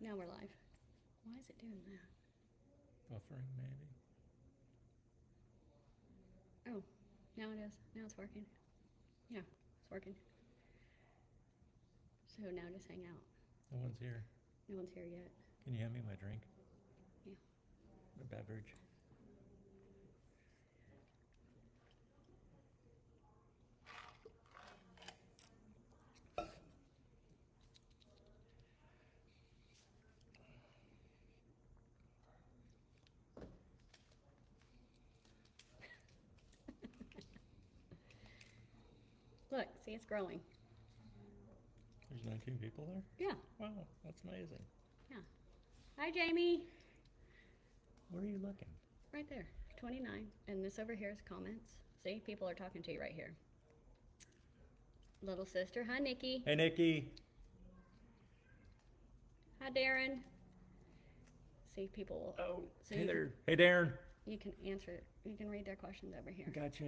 Now we're live. Why is it doing that? Buffering, maybe. Oh, now it is. Now it's working. Yeah, it's working. So now just hang out. No one's here. No one's here yet. Can you hand me my drink? Yeah. My beverage? Look, see, it's growing. There's 19 people there? Yeah, Wow, that's amazing. yeah. Hi, Jamie. Where are you looking? Right there, 29. And this over here is comments. See, people are talking to you right here. Little sister. Hi, Nikki. Hey, Nikki. Hi, Darren. See, people will. Oh, So hey you there. Hey, Darren. You can answer. You can read their questions over here. Gotcha.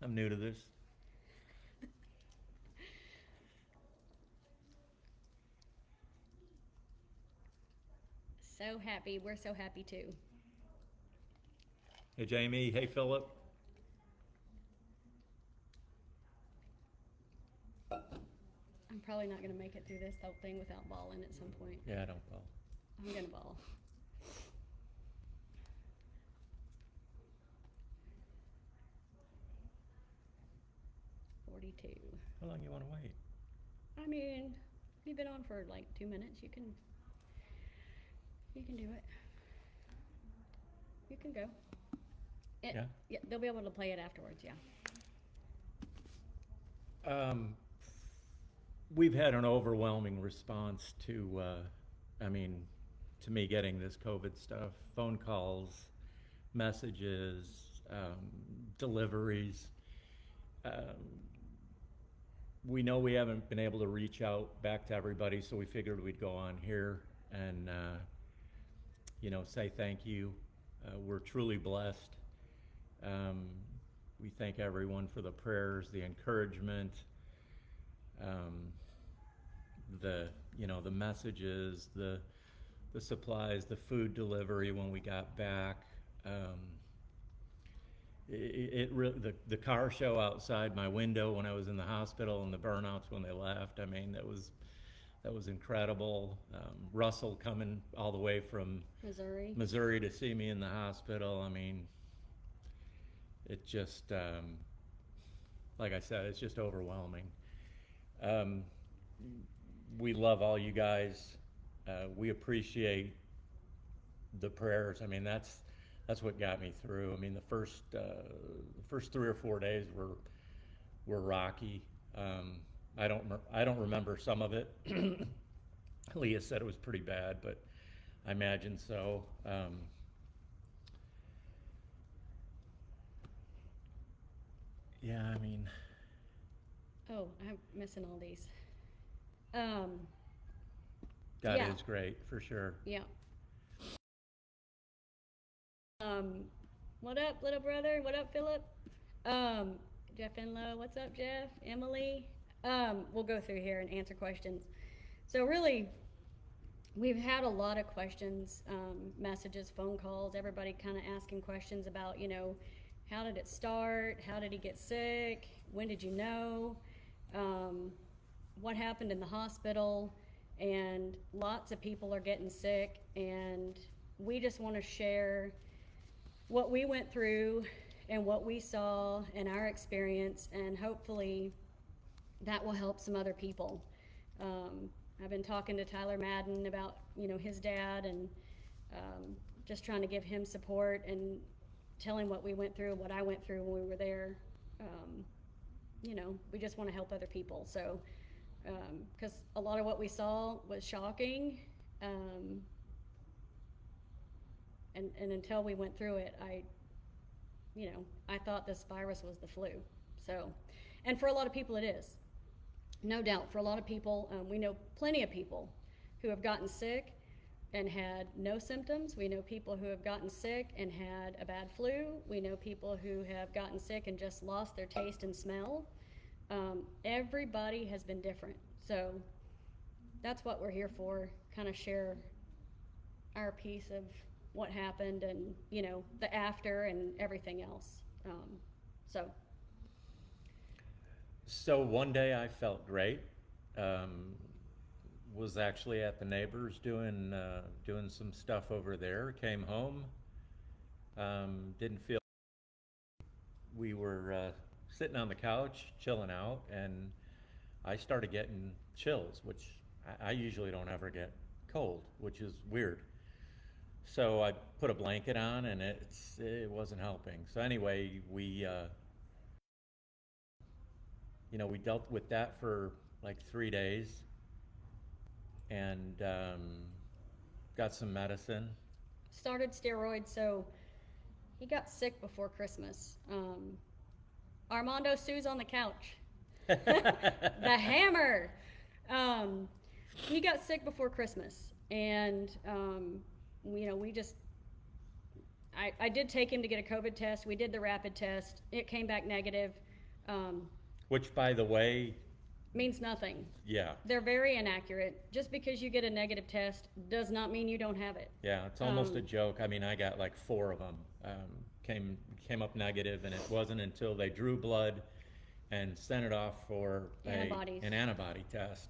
I'm new to this. So happy. We're so happy too. Hey, Jamie. Hey, Philip. I'm probably not going to make it through this whole thing without bawling at some point. Yeah, I don't ball. I'm going to bawl. How long you want to wait? I mean, you've been on for like 2 minutes. You can do it. You can go. Yeah? Yeah, they'll be able to play it afterwards, yeah. We've had an overwhelming response to, to me getting this COVID stuff. Phone calls, messages, deliveries. We know we haven't been able to reach out back to everybody, so we figured we'd go on here and, say thank you. We're truly blessed. We thank everyone for the prayers, the encouragement, the messages, the supplies, the food delivery when we got back. It really, the car show outside my window when I was in the hospital and the burnouts when they left. I mean, that was incredible. Russell coming all the way from Missouri to see me in the hospital. I mean, it just, like I said, it's just overwhelming. We love all you guys. We appreciate the prayers. I mean, that's what got me through. I mean, the first 3 or 4 days were rocky. I don't remember some of it. Leah said it was pretty bad, but I imagine so. Yeah, I mean. Oh, I'm missing all these. God yeah. is great, for sure. Yeah. What up, little brother? What up, Philip? Jeff Enlow, what's up, Jeff? Emily? We'll go through here and answer questions. So really, we've had a lot of questions, messages, phone calls, everybody kind of asking questions about, how did it start? How did he get sick? When did you know? What happened in the hospital? And lots of people are getting sick, and we just want to share what we went through and what we saw and our experience, and hopefully that will help some other people. I've been talking to Tyler Madden about, his dad, and just trying to give him support and tell him what we went through, what I went through when we were there. We just want to help other people. So, because a lot of what we saw was shocking. And until we went through it, I thought this virus was the flu. So, and for a lot of people it is. No doubt, for a lot of people, we know plenty of people who have gotten sick and had no symptoms. We know people who have gotten sick and had a bad flu. We know people who have gotten sick and just lost their taste and smell. Everybody has been different. So that's what we're here for, kind of share our piece of what happened and, you know, the after and everything else. So. So one day I felt great. Was actually at the neighbors doing some stuff over there. Came home. Didn't feel. We were sitting on the couch, chilling out, and I started getting chills, which I usually don't ever get cold, which is weird. So I put a blanket on, and it wasn't helping. So anyway, we dealt with that for like 3 days, and got some medicine. Started steroids, so he got sick before Christmas. Armando Sue's on the couch. The hammer. He got sick before Christmas, and we just. I did take him to get a COVID test. We did the rapid test. It came back negative. Which, by the way, means nothing. Yeah. They're very inaccurate. Just because you get a negative test does not mean you don't have it. Yeah, it's almost a joke. I mean, I got like 4 of them. Came up negative, and it wasn't until they drew blood and sent it off for an antibody test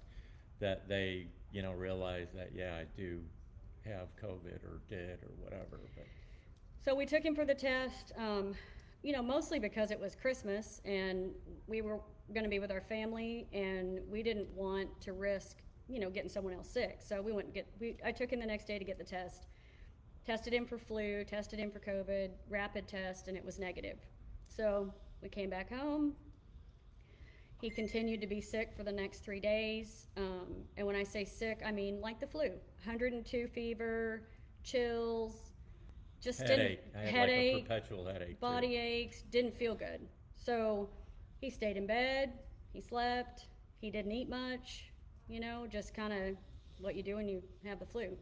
that they, realized that, yeah, I do have COVID or did or whatever. But. So we took him for the test, mostly because it was Christmas and we were going to be with our family, and we didn't want to risk, getting someone else sick. So I took him the next day to get the test. Tested him for flu, tested him for COVID, rapid test, and it was negative. So we came back home. He continued to be sick for the next 3 days. And when I say sick, I mean like the flu. 102 fever, chills, just headache. I had headache, like a perpetual headache. Body too. aches, didn't feel good. So he stayed in bed, he slept, he didn't eat much, just kind of what you do when you have the flu.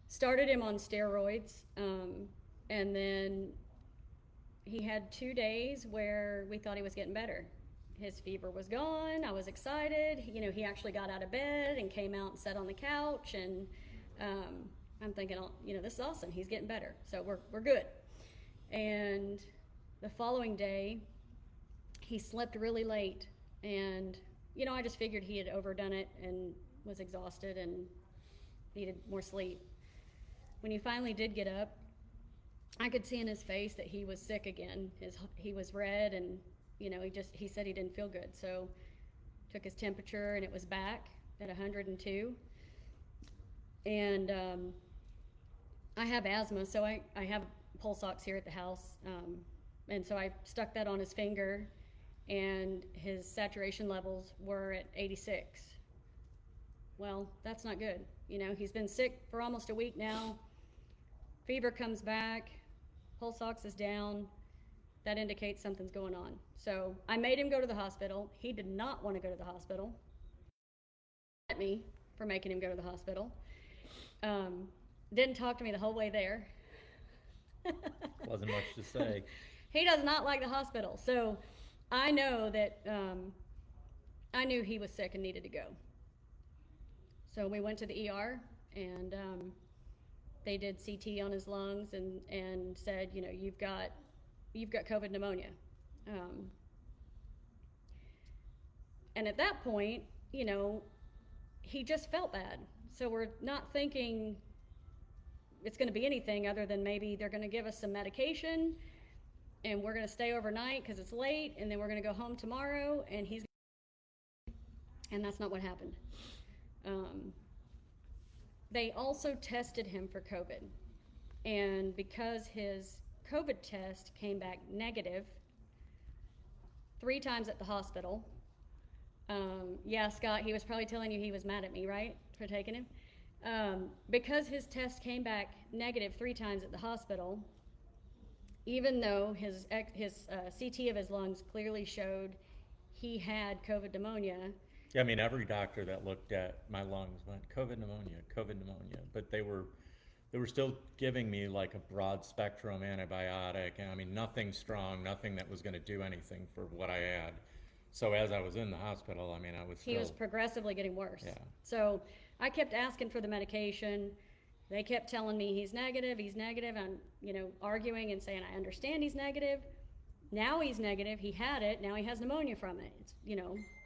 Started him on steroids, and then he had 2 days where we thought he was getting better. His fever was gone. I was excited. He actually got out of bed and came out and sat on the couch, and I'm thinking, this is awesome. He's getting better, so we're good. And the following day, he slept really late, and I just figured he had overdone it and was exhausted and needed more sleep. When he finally did get up, I could see in his face that he was sick again. He was red, and he said he didn't feel good. So took his temperature, and it was back at 102. And I have asthma, so I have pulse ox here at the house, and so I stuck that on his finger, and his saturation levels were at 86. Well, that's not good. He's been sick for almost a week now. Fever comes back, pulse ox is down. That indicates something's going on. So I made him go to the hospital. He did not want to go to the hospital. At me for making him go to the hospital. Didn't talk to me the whole way there. Wasn't much to say. He does not like the hospital. So I know that I knew he was sick and needed to go. So we went to the ER, and they did CT on his lungs and said, you've got COVID pneumonia. And at that point, he just felt bad. So we're not thinking it's going to be anything other than maybe they're going to give us some medication, and we're going to stay overnight because it's late, and then we're going to go home tomorrow, and that's not what happened. They also tested him for COVID, and because his COVID test came back negative 3 times at the hospital. Yeah, Scott, he was probably telling you he was mad at me, right, for taking him? Because his test came back negative 3 times at the hospital, even though his CT of his lungs clearly showed he had COVID pneumonia. Yeah, I mean, every doctor that looked at my lungs went, COVID pneumonia. But they were still giving me like a broad spectrum antibiotic. And I mean, nothing strong, nothing that was going to do anything for what I had. So as I was in the hospital, I mean, I was He was still, progressively getting worse. Yeah. So I kept asking for the medication. They kept telling me he's negative, he's negative. I'm, arguing and saying, I understand he's negative. Now he's negative. He had it. Now he has pneumonia from it. It's,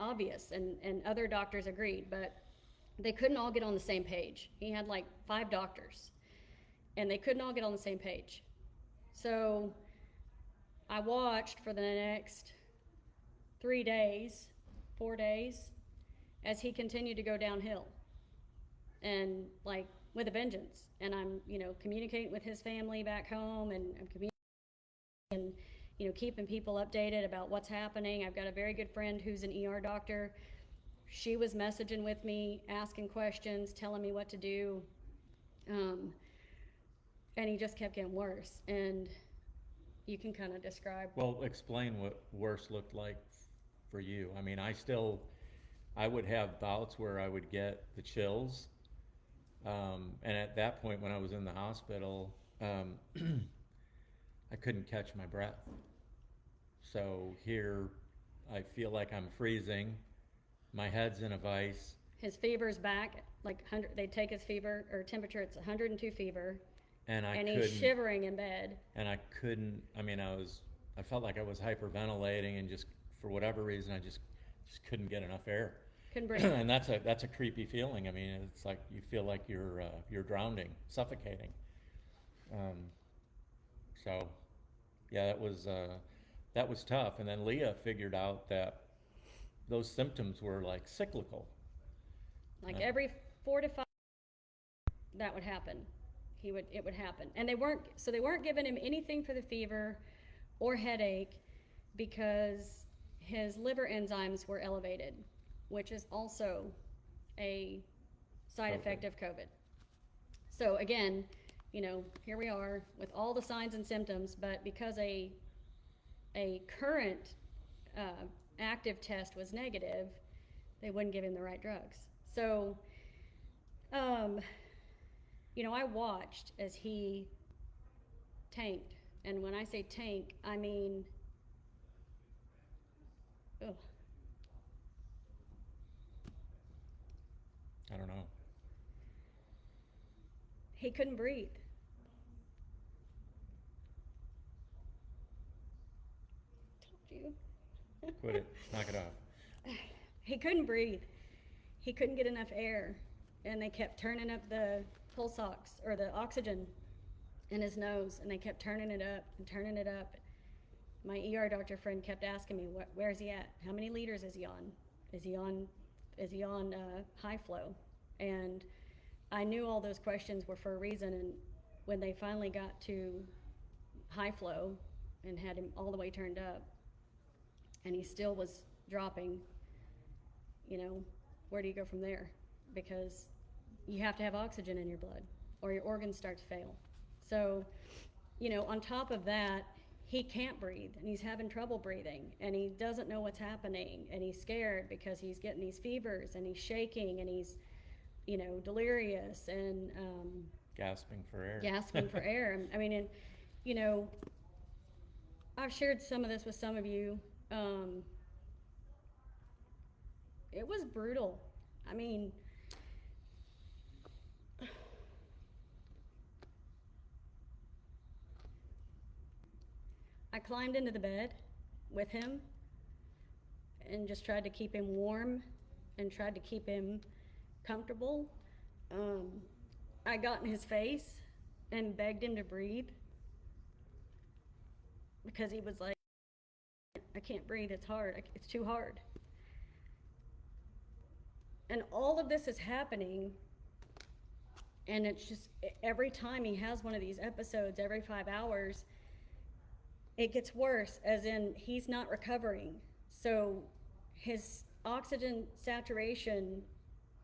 obvious. And other doctors agreed, but they couldn't all get on the same page. He had like 5 doctors, and they couldn't all get on the same page. So I watched for the next 3 days, 4 days, as he continued to go downhill, and like with a vengeance. And I'm, communicating with his family back home, and I'm communicating and, keeping people updated about what's happening. I've got a very good friend who's an ER doctor. She was messaging with me, asking questions, telling me what to do. And he just kept getting worse. And you can kind of describe. well, explain what worse looked like for you. I mean, I would have bouts where I would get the chills. And at that point, when I was in the hospital, I couldn't catch my breath. So here, I feel like I'm freezing. My head's in a vice. His fever's back, like 100, they take his fever or temperature, it's 102 fever, And and he's shivering in bed. And I couldn't, I mean, I felt like I was hyperventilating, and just, for whatever reason, I just couldn't get enough air. Couldn't breathe. And that's a creepy feeling. I mean, it's like you feel like you're drowning, suffocating. So, yeah, that was tough. And then Leah figured out that those symptoms were like cyclical. Like every 4 to 5, that would happen. It would happen. And they weren't giving him anything for the fever or headache because his liver enzymes were elevated, which is also a side effect of COVID. So again, here we are with all the signs and symptoms, but because a current active test was negative, they wouldn't give him the right drugs. So, I watched as he tanked. And when I say tank, I mean, ugh. I don't know. He couldn't breathe. Told you. Quit it. Knock it off. He couldn't breathe. He couldn't get enough air. And they kept turning up the pulse ox, or the oxygen in his nose, and they kept turning it up and turning it up. My ER doctor friend kept asking me, where is he at? How many liters is he on? Is he on high flow? And I knew all those questions were for a reason. And when they finally got to high flow and had him all the way turned up, and he still was dropping, where do you go from there? Because you have to have oxygen in your blood or your organs start to fail. So, on top of that, he can't breathe, and he's having trouble breathing, and he doesn't know what's happening, and he's scared because he's getting these fevers, and he's shaking, and he's, delirious, and Gasping for air. Gasping for air. I mean, and, I've shared some of this with some of you. It was brutal. I mean, I climbed into the bed with him and just tried to keep him warm and tried to keep him comfortable. I got in his face and begged him to breathe because he was like, I can't breathe, it's hard, it's too hard. And all of this is happening, and it's just every time he has one of these episodes, every 5 hours, it gets worse, as in he's not recovering. So his oxygen saturation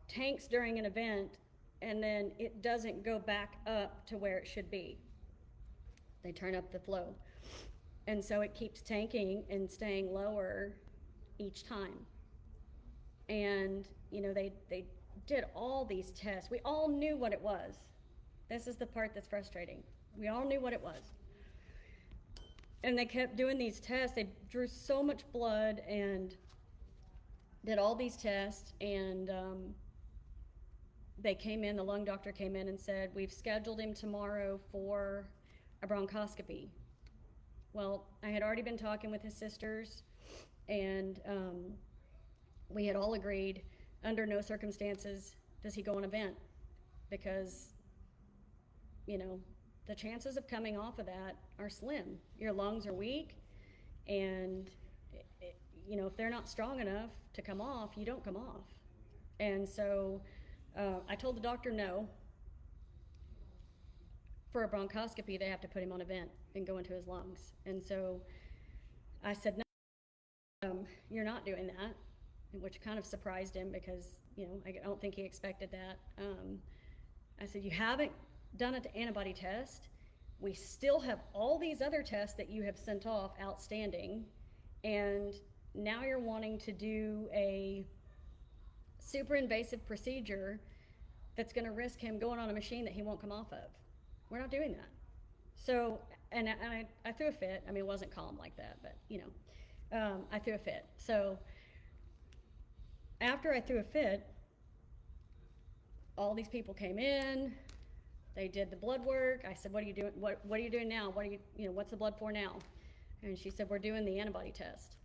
tanks during an event, and then it doesn't go back up to where it should be. They turn up the flow. And so it keeps tanking and staying lower each time. And, they did all these tests. We all knew what it was. This is the part that's frustrating. We all knew what it was. And they kept doing these tests. They drew so much blood, and did all these tests, and they came in, the lung doctor came in and said, we've scheduled him tomorrow for a bronchoscopy. Well, I had already been talking with his sisters, and we had all agreed under no circumstances does he go on a vent, because, you know, the chances of coming off of that are slim. Your lungs are weak, and you know, if they're not strong enough to come off, you don't come off. And so I told the doctor no. For a bronchoscopy, they have to put him on a vent and go into his lungs. And so I said, no, you're not doing that, which kind of surprised him, because, you know, I don't think he expected that. I said, you haven't done an antibody test. We still have all these other tests that you have sent off outstanding, and now you're wanting to do a super invasive procedure that's going to risk him going on a machine that he won't come off of. We're not doing that. So, and I threw a fit. I mean, it wasn't calm like that, but, you know, I threw a fit. So after I threw a fit, all these people came in. They did the blood work. I said, what are you doing? What are you doing now? What's the blood for now? And she said, we're doing the antibody test.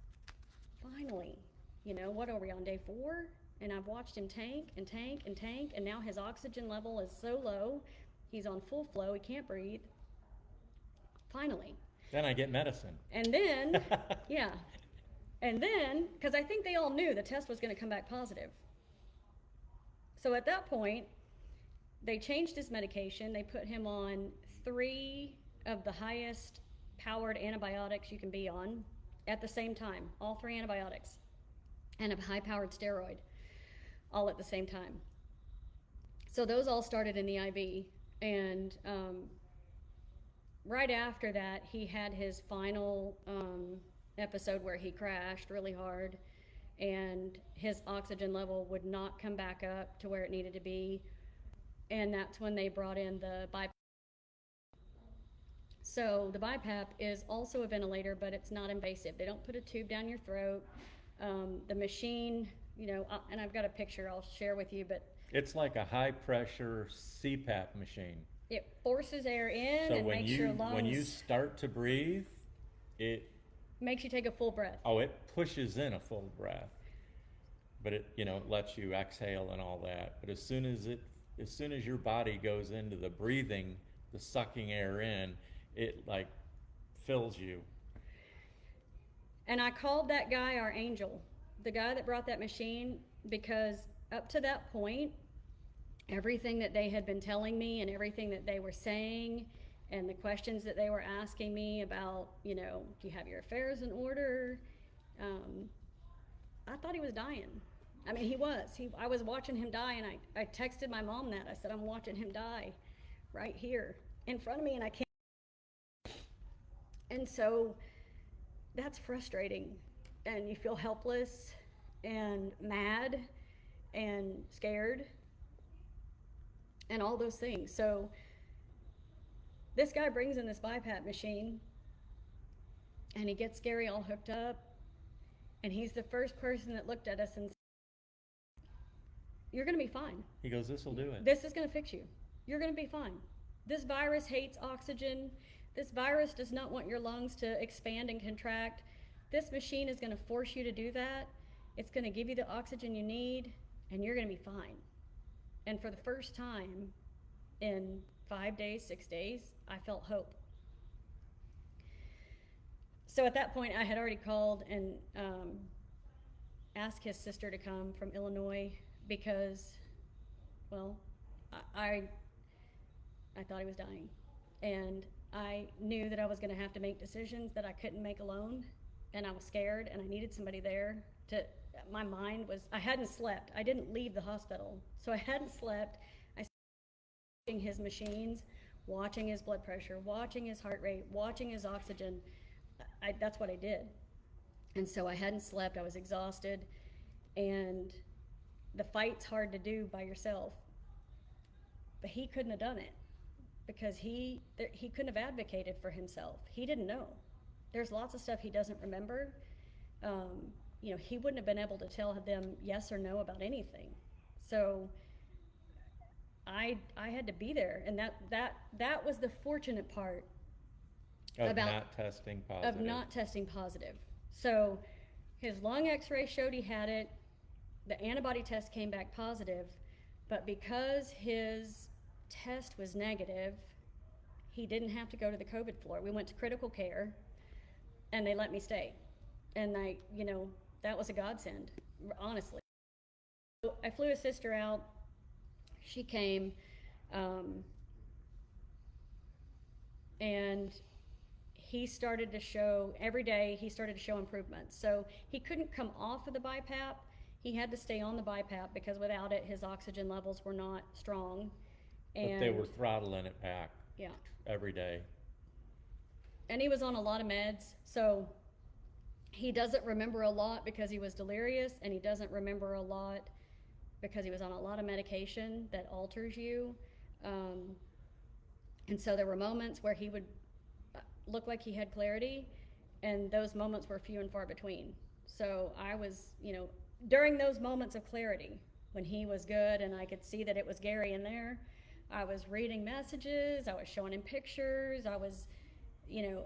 Finally, you know, what are we on, day 4? And I've watched him tank and tank and tank, and now his oxygen level is so low, he's on full flow, he can't breathe. Finally. Then I get medicine. And then, yeah. And then, because I think they all knew the test was going to come back positive. So at that point, they changed his medication. They put him on 3 of the highest powered antibiotics you can be on at the same time, all 3 antibiotics, and a high-powered steroid, all at the same time. So those all started in the IV, and right after that, he had his final episode where he crashed really hard, and his oxygen level would not come back up to where it needed to be, and that's when they brought in the BiPAP. So the BiPAP is also a ventilator, but it's not invasive. They don't put a tube down your throat. The machine, you know, and I've got a picture I'll share with you, but it's like a high pressure CPAP machine. It forces air in so and makes your lungs. When you start to breathe, it makes you take a full breath. Oh, it pushes in a full breath, but it, you know, it lets you exhale and all that. But as soon as your body goes into the breathing, the sucking air in, it like fills you. And I called that guy our angel, the guy that brought that machine, because up to that point, everything that they had been telling me and everything that they were saying and the questions that they were asking me about, you know, do you have your affairs in order? I thought he was dying. I mean, he was. I was watching him die, and I texted my mom that. I said, I'm watching him die right here in front of me, and I can't. And so that's frustrating, and you feel helpless and mad and scared and all those things. So this guy brings in this BiPAP machine, and he gets Gary all hooked up, and he's the first person that looked at us and said, you're going to be fine. He goes, this will do it. This is going to fix you. You're going to be fine. This virus hates oxygen. This virus does not want your lungs to expand and contract. This machine is going to force you to do that. It's going to give you the oxygen you need, and you're going to be fine. And for the first time in 5 days, 6 days, I felt hope. So at that point, I had already called and asked his sister to come from Illinois because, well, I thought he was dying. And I knew that I was going to have to make decisions that I couldn't make alone, and I was scared, and I needed somebody there to. My mind was, I hadn't slept. I didn't leave the hospital, so I hadn't slept. I was watching his machines, watching his blood pressure, watching his heart rate, watching his oxygen. That's what I did. And so I hadn't slept. I was exhausted, and the fight's hard to do by yourself. But he couldn't have done it because he couldn't have advocated for himself. He didn't know. There's lots of stuff he doesn't remember. he wouldn't have been able to tell them yes or no about anything. So I had to be there, and that was the fortunate part Of about not testing positive. of not testing positive. So his lung x-ray showed he had it. The antibody test came back positive, but because his test was negative, he didn't have to go to the COVID floor. We went to critical care, and they let me stay. And that was a godsend, honestly. So I flew his sister out. She came, and he started to show, every day he started to show improvements. So he couldn't come off of the BiPAP. He had to stay on the BiPAP because without it, his oxygen levels were not strong. But they were throttling it back. Yeah. Every day. And he was on a lot of meds, so he doesn't remember a lot because he was delirious, and he doesn't remember a lot because he was on a lot of medication that alters you. And so there were moments where he would look like he had clarity, and those moments were few and far between. So I was, during those moments of clarity, when he was good and I could see that it was Gary in there, I was reading messages, I was showing him pictures, I was,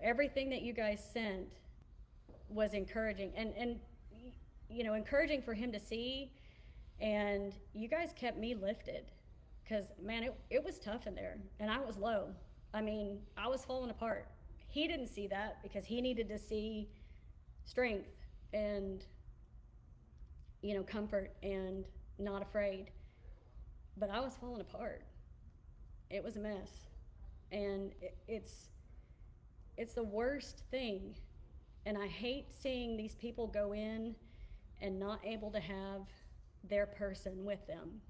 everything that you guys sent was encouraging, and encouraging for him to see. And you guys kept me lifted, because man, it was tough in there, and I was low. I mean, I was falling apart. He didn't see that because he needed to see strength and comfort and not afraid. But I was falling apart. It was a mess, and it's the worst thing. And I hate seeing these people go in and not able to have their person with them,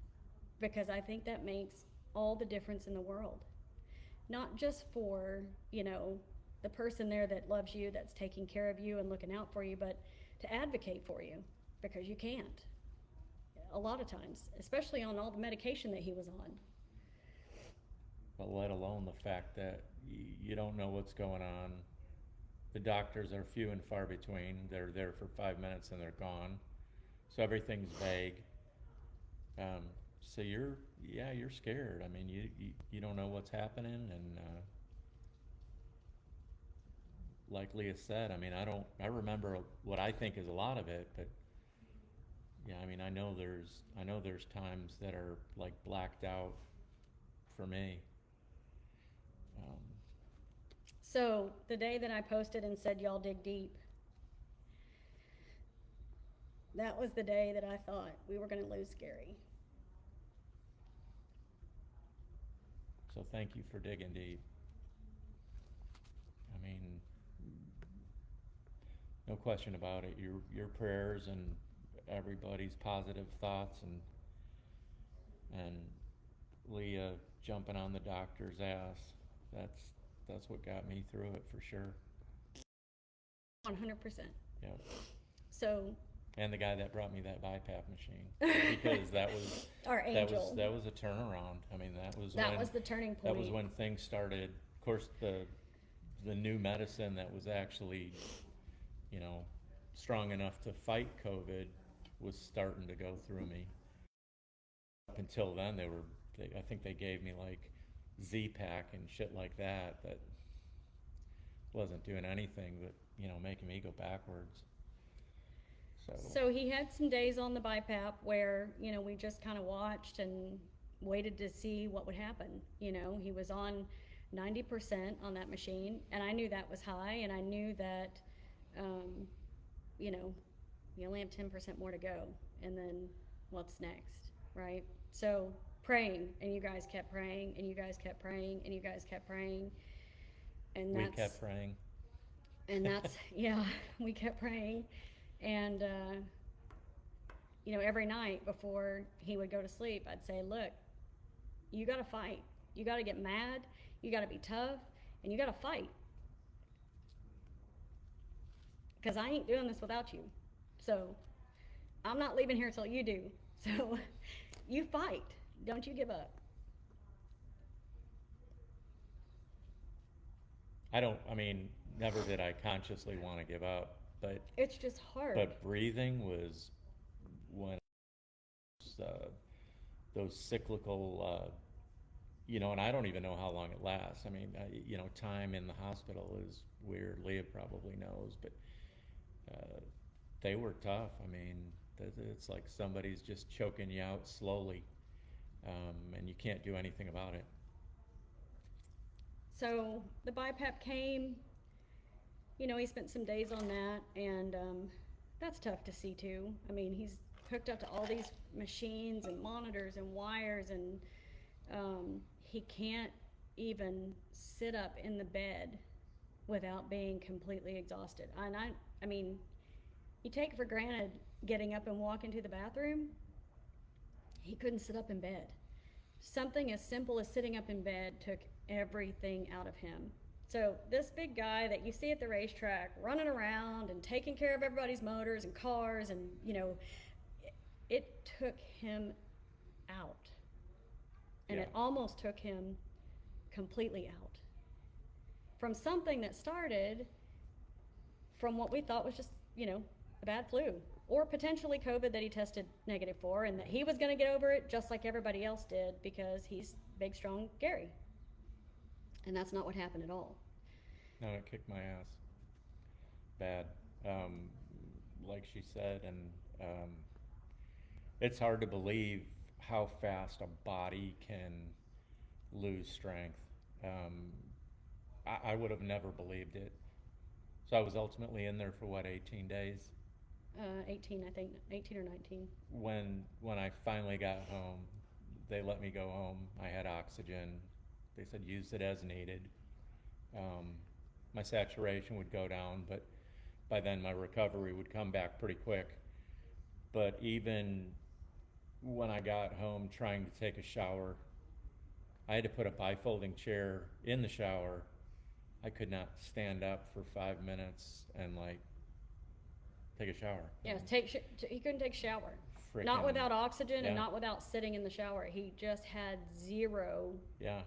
because I think that makes all the difference in the world. Not just for, the person there that loves you, that's taking care of you and looking out for you, but to advocate for you, because you can't. A lot of times, especially on all the medication that he was on. But let alone the fact that you don't know what's going on. The doctors are few and far between. They're there for 5 minutes and they're gone. So everything's vague. So you're scared. I mean, you don't know what's happening, and like Leah said, I mean, I remember what I think is a lot of it, but yeah, I mean, I know there's times that are like blacked out for me. So the day that I posted and said, y'all dig deep, that was the day that I thought we were going to lose Gary. So thank you for digging deep. I mean, no question about it. Your prayers and everybody's positive thoughts, and Leah jumping on the doctor's ass. That's what got me through it for sure. 100%. Yeah. So. And the guy that brought me that BiPAP machine, because that was our angel. That was a turnaround. I mean, that was the turning point. That was when things started. Of course, the new medicine that was actually, strong enough to fight COVID was starting to go through me. Up until then, I think they gave me like Z-Pack and shit like that wasn't doing anything but, making me go backwards. So he had some days on the BiPAP where, we just kind of watched and waited to see what would happen. He was on 90% on that machine, and I knew that was high, and I knew that, you only have 10% more to go, and then what's next, right? So praying, and you guys kept praying, and you guys kept praying, and you guys kept praying, and we kept praying. And that's, yeah, we kept praying. And, every night before he would go to sleep, I'd say, look, you got to fight. You got to get mad. You got to be tough. And you got to fight. Because I ain't doing this without you. So I'm not leaving here till you do. So you fight. Don't you give up. Never did I consciously want to give up. but It's just hard. breathing was when uh, those cyclical, and I don't even know how long it lasts. I mean, time in the hospital is weird. Leah probably knows, but uh, they were tough. I mean, it's like somebody's just choking you out slowly, and you can't do anything about it. So the BiPAP came, he spent some days on that, and that's tough to see too. I mean, he's hooked up to all these machines and monitors and wires, and he can't even sit up in the bed without being completely exhausted. And I mean, you take for granted getting up and walking to the bathroom. He couldn't sit up in bed. Something as simple as sitting up in bed took everything out of him. So this big guy that you see at the racetrack running around and taking care of everybody's motors and cars, and it took him out. And it almost took him completely out. From something that started from what we thought was just, a bad flu, or potentially COVID that he tested negative for, and that he was going to get over it just like everybody else did because he's big, strong Gary. And that's not what happened at all. No, it kicked my ass. Bad. Like she said, and it's hard to believe how fast a body can lose strength. I would have never believed it. So I was ultimately in there for 18 days? 18, I think, 18 or 19. When I finally got home, they let me go home. I had oxygen. They said use it as needed. My saturation would go down, but by then my recovery would come back pretty quick. But even when I got home trying to take a shower, I had to put a bifolding chair in the shower. I could not stand up for 5 minutes and take a shower. Yeah, he couldn't take a shower. Frickin', not without oxygen and yeah. not without sitting in the shower. He just had zero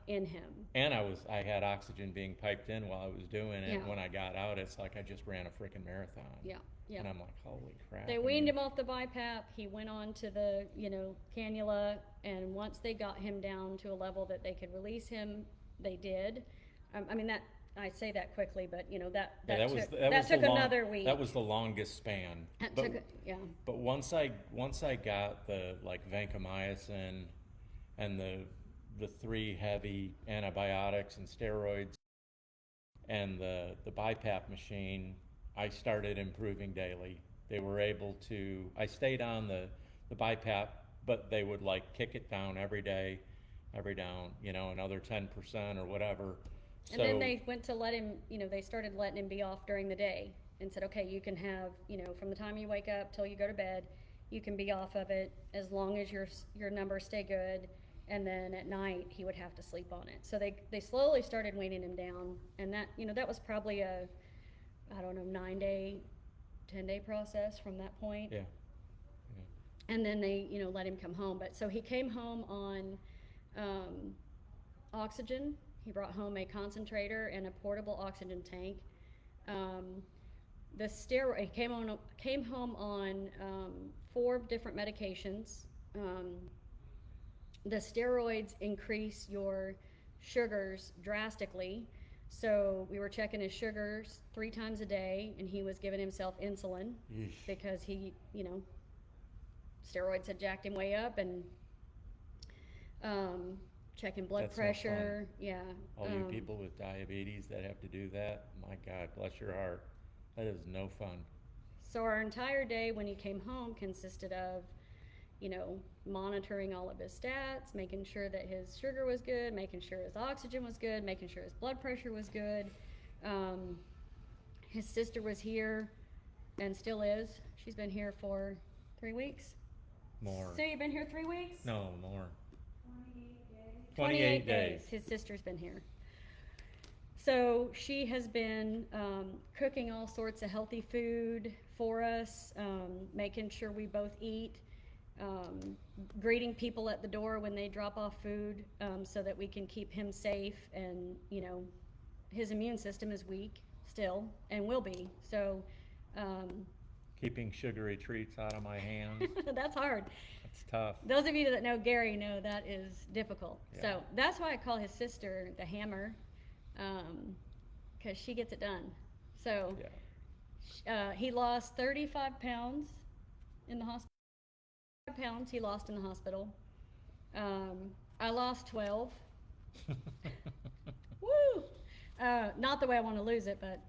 in him. And I had oxygen being piped in while I was doing it. Yeah. When I got out, it's like I just ran a freaking marathon. Yeah. And I'm like, holy crap. They weaned him off the BiPAP. He went on to the, cannula, and once they got him down to a level that they could release him, they did. I mean, that I say that quickly, but that took another week. That was the longest span. But once I got the vancomycin and the 3 heavy antibiotics and steroids and the BiPAP machine, I started improving daily. They were able to. I stayed on the BiPAP, but they would kick it down every day, another 10% or whatever. And then they went to let him, they started letting him be off during the day and said, okay, you can have, from the time you wake up till you go to bed, you can be off of it as long as your numbers stay good. And then at night he would have to sleep on it. So they slowly started weaning him down, and that, that was probably a, 9-day, 10-day process from that point. Yeah. And then they, let him come home. But so he came home on oxygen. He brought home a concentrator and a portable oxygen tank. The steroid, he came home on 4 different medications. The steroids increase your sugars drastically. So we were checking his sugars 3 times a day, and he was giving himself insulin. Yeesh. Because he, steroids had jacked him way up, and checking blood That's no pressure. fun. Yeah. All you people with diabetes that have to do that, my God, bless your heart. That is no fun. So our entire day when he came home consisted of, monitoring all of his stats, making sure that his sugar was good, making sure his oxygen was good, making sure his blood pressure was good. His sister was here and still is. She's been here for 3 weeks. More. So you've been here 3 weeks? No, more. 28 days. His sister's been here. So she has been cooking all sorts of healthy food for us, making sure we both eat, greeting people at the door when they drop off food, so that we can keep him safe. And his immune system is weak still and will be. So Keeping sugary treats out of my hands. That's hard. It's tough. Those of you that know Gary know that is difficult. Yeah. So that's why I call his sister the Hammer, because she gets it done. So Yeah. he lost 35 pounds in the hospital. 35 pounds he lost in the hospital. I lost 12. Woo! Not the way I want to lose it, but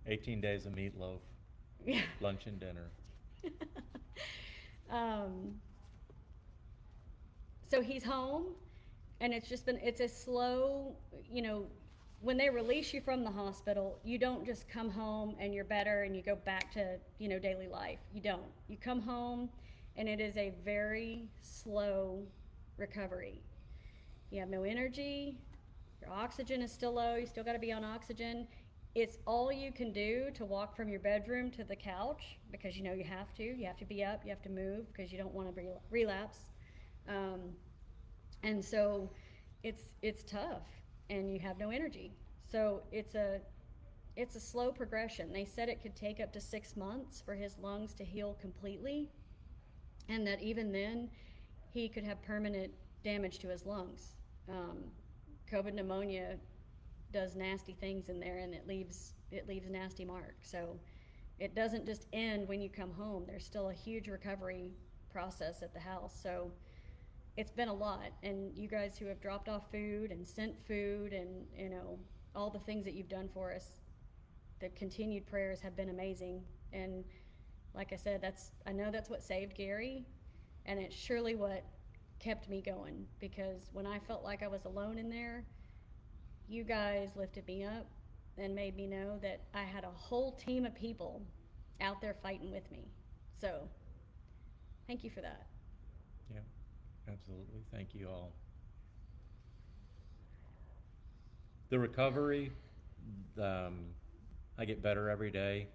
18 days of meatloaf, yeah. lunch and dinner. So he's home, and it's a slow, when they release you from the hospital, you don't just come home and you're better and you go back to, daily life. You don't. You come home, and it is a very slow recovery. You have no energy, your oxygen is still low, you still got to be on oxygen. It's all you can do to walk from your bedroom to the couch, because you have to be up, you have to move, because you don't want to relapse. And so it's tough, and you have no energy. So it's a slow progression. They said it could take up to 6 months for his lungs to heal completely, and that even then he could have permanent damage to his lungs. COVID pneumonia does nasty things in there, and it leaves nasty marks. So it doesn't just end when you come home. There's still a huge recovery process at the house. So it's been a lot, and you guys who have dropped off food and sent food and all the things that you've done for us, the continued prayers have been amazing. And like I said, I know that's what saved Gary, and it's surely what kept me going, because when I felt like I was alone in there, you guys lifted me up and made me know that I had a whole team of people out there fighting with me. So thank you for that. Yeah, absolutely. Thank you all. The recovery, I get better every day.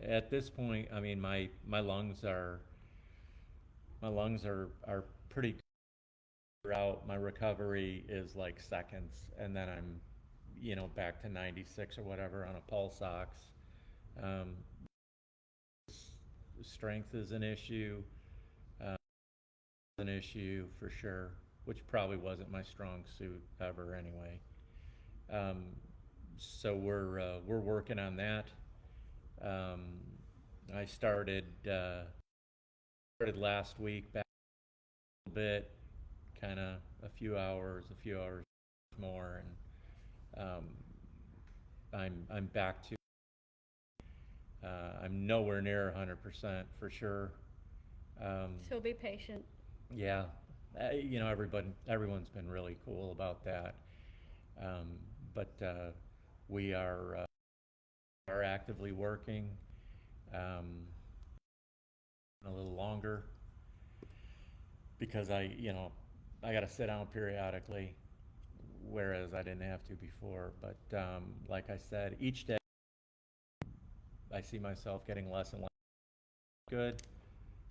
At this point, I mean, my lungs are pretty out. My recovery is like seconds, and then I'm back to 96 or whatever on a pulse ox. Strength is an issue, for sure, which probably wasn't my strong suit ever anyway. So we're working on that. I started last week, back a little bit, kind of a few hours more, and I'm back to. I'm nowhere near 100% for sure. So be patient. Yeah, everyone's been really cool about that. But we are actively working a little longer, because I got to sit down periodically, whereas I didn't have to before. But like I said, each day I see myself getting less and less good.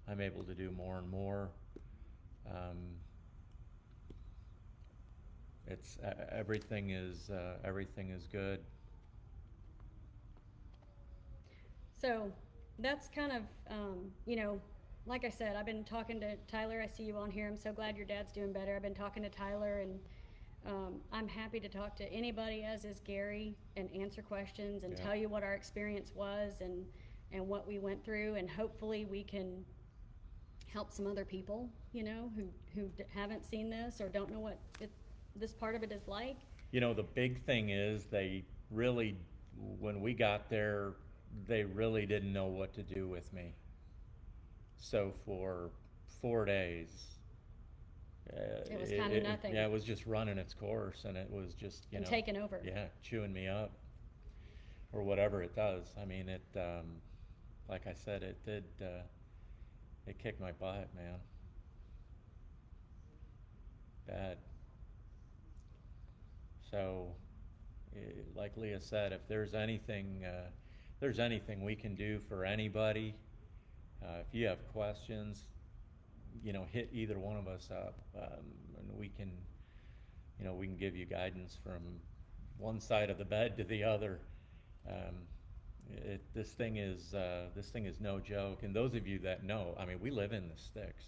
I'm able to do more and more. It's everything is good. So that's kind of, like I said, I've been talking to Tyler. I see you on here. I'm so glad your dad's doing better. I've been talking to Tyler, and I'm happy to talk to anybody, as is Gary, and answer questions and tell you what our experience was and what we went through, and hopefully we can help some other people, who haven't seen this or don't know what this part of it is like. The big thing is when we got there, they really didn't know what to do with me. So for 4 days, it was kind of nothing. Yeah, it was just running its course, and it was just, and taking over. Yeah, chewing me up, or whatever it does. I mean, it, like I said, it did, it kicked my butt, man. Bad. So, like Leah said, if there's anything we can do for anybody, if you have questions, hit either one of us up, and we can give you guidance from one side of the bed to the other. Um, this thing is no joke. And those of you that know, I mean, we live in the sticks.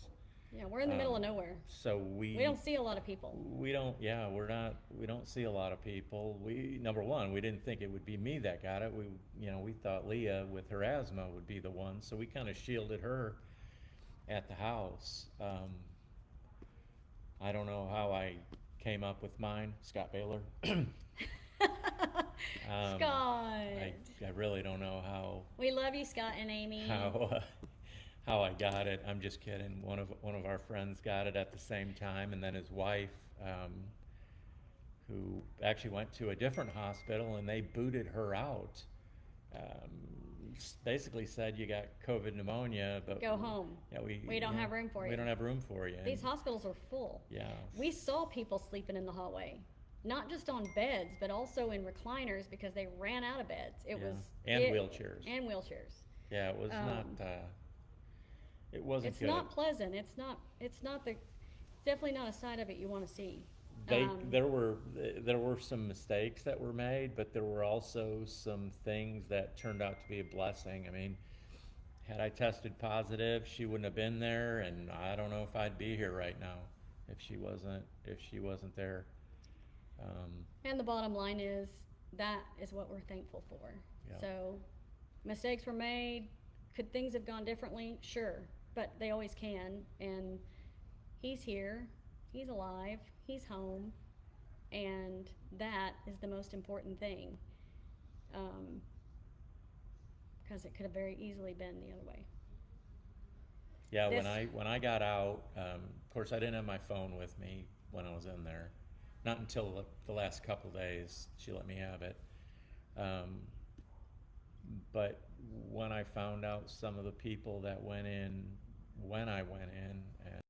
Yeah, we're in the middle of nowhere. So We don't see a lot of people. we don't, yeah, we don't see a lot of people. Number one, we didn't think it would be me that got it. We thought Leah with her asthma would be the one, so we kind of shielded her at the house. I don't know how I came up with mine, Scott Baylor. Scott. I really don't know We love you, Scott and Amy. how I got it. I'm just kidding. One of our friends got it at the same time, and then his wife, who actually went to a different hospital, and they booted her out. Basically said, you got COVID pneumonia, but Go home. Yeah, We don't have room for you. We don't have room for you. These hospitals are full. Yeah. We saw people sleeping in the hallway, not just on beds, but also in recliners because they ran out of beds. Wheelchairs. And wheelchairs. Yeah, it was not. It wasn't It's good. not pleasant. It's definitely not a side of it you want to see. There were some mistakes that were made, but there were also some things that turned out to be a blessing. I mean, had I tested positive, she wouldn't have been there, and I don't know if I'd be here right now if she wasn't there. And the bottom line is that is what we're thankful for. Yeah. So mistakes were made. Could things have gone differently? Sure, but they always can. And he's here. He's alive. He's home. And that is the most important thing. Because it could have very easily been the other way. Yeah, when I got out, of course I didn't have my phone with me when I was in there. Not until the last couple days she let me have it. But when I found out some of the people that went in when I went in and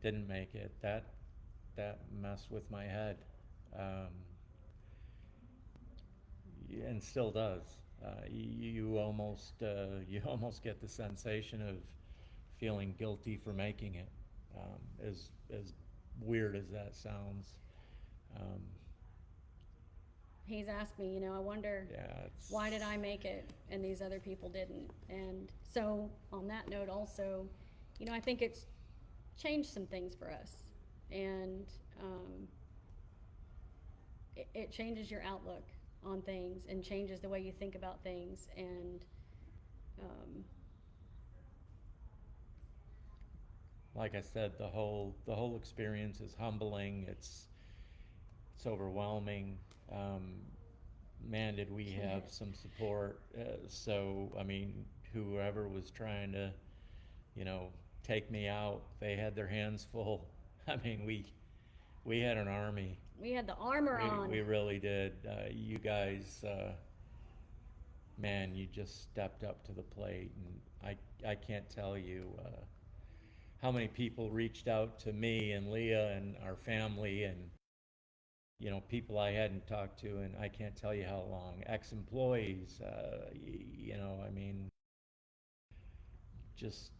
didn't make it, that messed with my head, and still does. You almost get the sensation of feeling guilty for making it, as weird as that sounds. He's asked me, I wonder, why did I make it and these other people didn't? And so on that note also, I think it's changed some things for us. And it changes your outlook on things and changes the way you think about things. And like I said, the whole experience is humbling. It's overwhelming. Man, did we have some support. So, I mean, whoever was trying to, take me out, they had their hands full. I mean, we had an army. We had the armor on. We really did. You guys, man, you just stepped up to the plate. And I can't tell you how many people reached out to me and Leah and our family and people I hadn't talked to, and I can't tell you how long. Ex-employees, I mean, just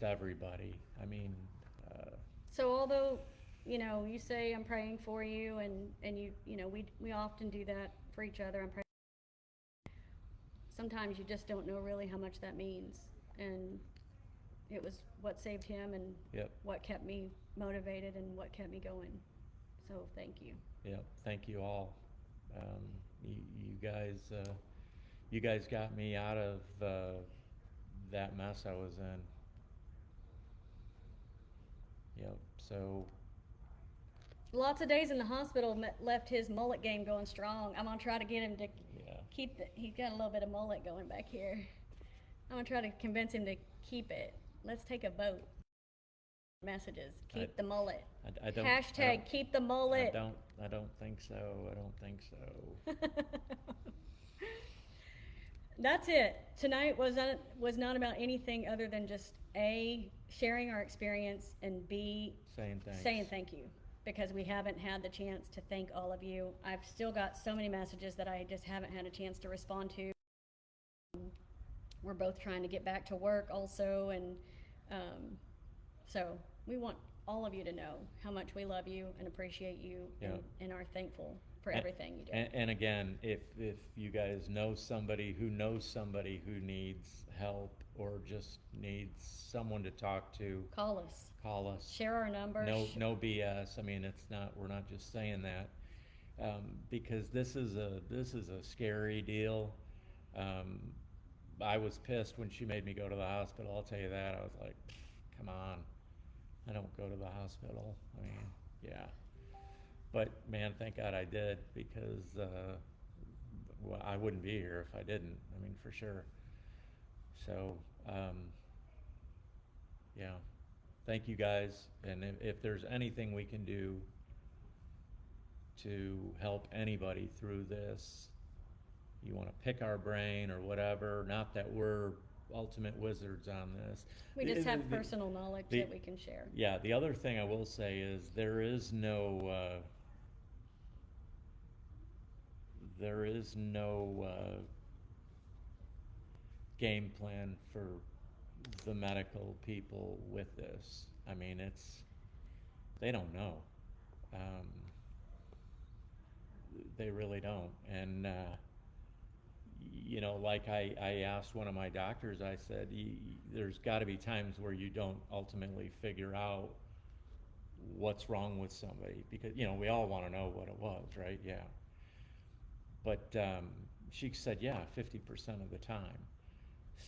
everybody. I mean. So although, you say I'm praying for you, and we often do that for each other. I'm praying. Sometimes you just don't know really how much that means, and it was what saved him and what kept me motivated and what kept me going. So thank you. Yep, thank you all. You guys got me out of that mess I was in. Yep. So. Lots of days in the hospital left his mullet game going strong. I'm gonna try to get him to keep he's got a little bit of mullet going back here. I'm gonna try to convince him to keep it. Let's take a vote. Messages. Keep the mullet. I don't. Hashtag keep the mullet. I don't think so. That's it. Tonight was not about anything other than just A, sharing our experience, and B, saying thank you, because we haven't had the chance to thank all of you. I've still got so many messages that I just haven't had a chance to respond to. We're both trying to get back to work also, and so we want all of you to know how much we love you and appreciate you and are thankful for for everything you do. And again, if you guys know somebody who knows somebody who needs help or just needs someone to talk to, Call us. call us. Share our number. No BS. I mean, we're not just saying that, because this is a scary deal. I was pissed when she made me go to the hospital. I'll tell you that. I was like, come on, I don't go to the hospital. I mean, yeah. But man, thank God I did, because well, I wouldn't be here if I didn't. I mean, for sure. So, yeah. Thank you guys, and if there's anything we can do to help anybody through this, you want to pick our brain or whatever, not that we're ultimate wizards on this. We just have personal knowledge that we can share. Yeah, the other thing I will say is there is no game plan for the medical people with this. I mean, they don't know. They really don't. And, you know, like I asked one of my doctors, I said, there's got to be times where you don't ultimately figure out what's wrong with somebody, because, you know, we all want to know what it was, right? Yeah. But she said, yeah, 50% of the time.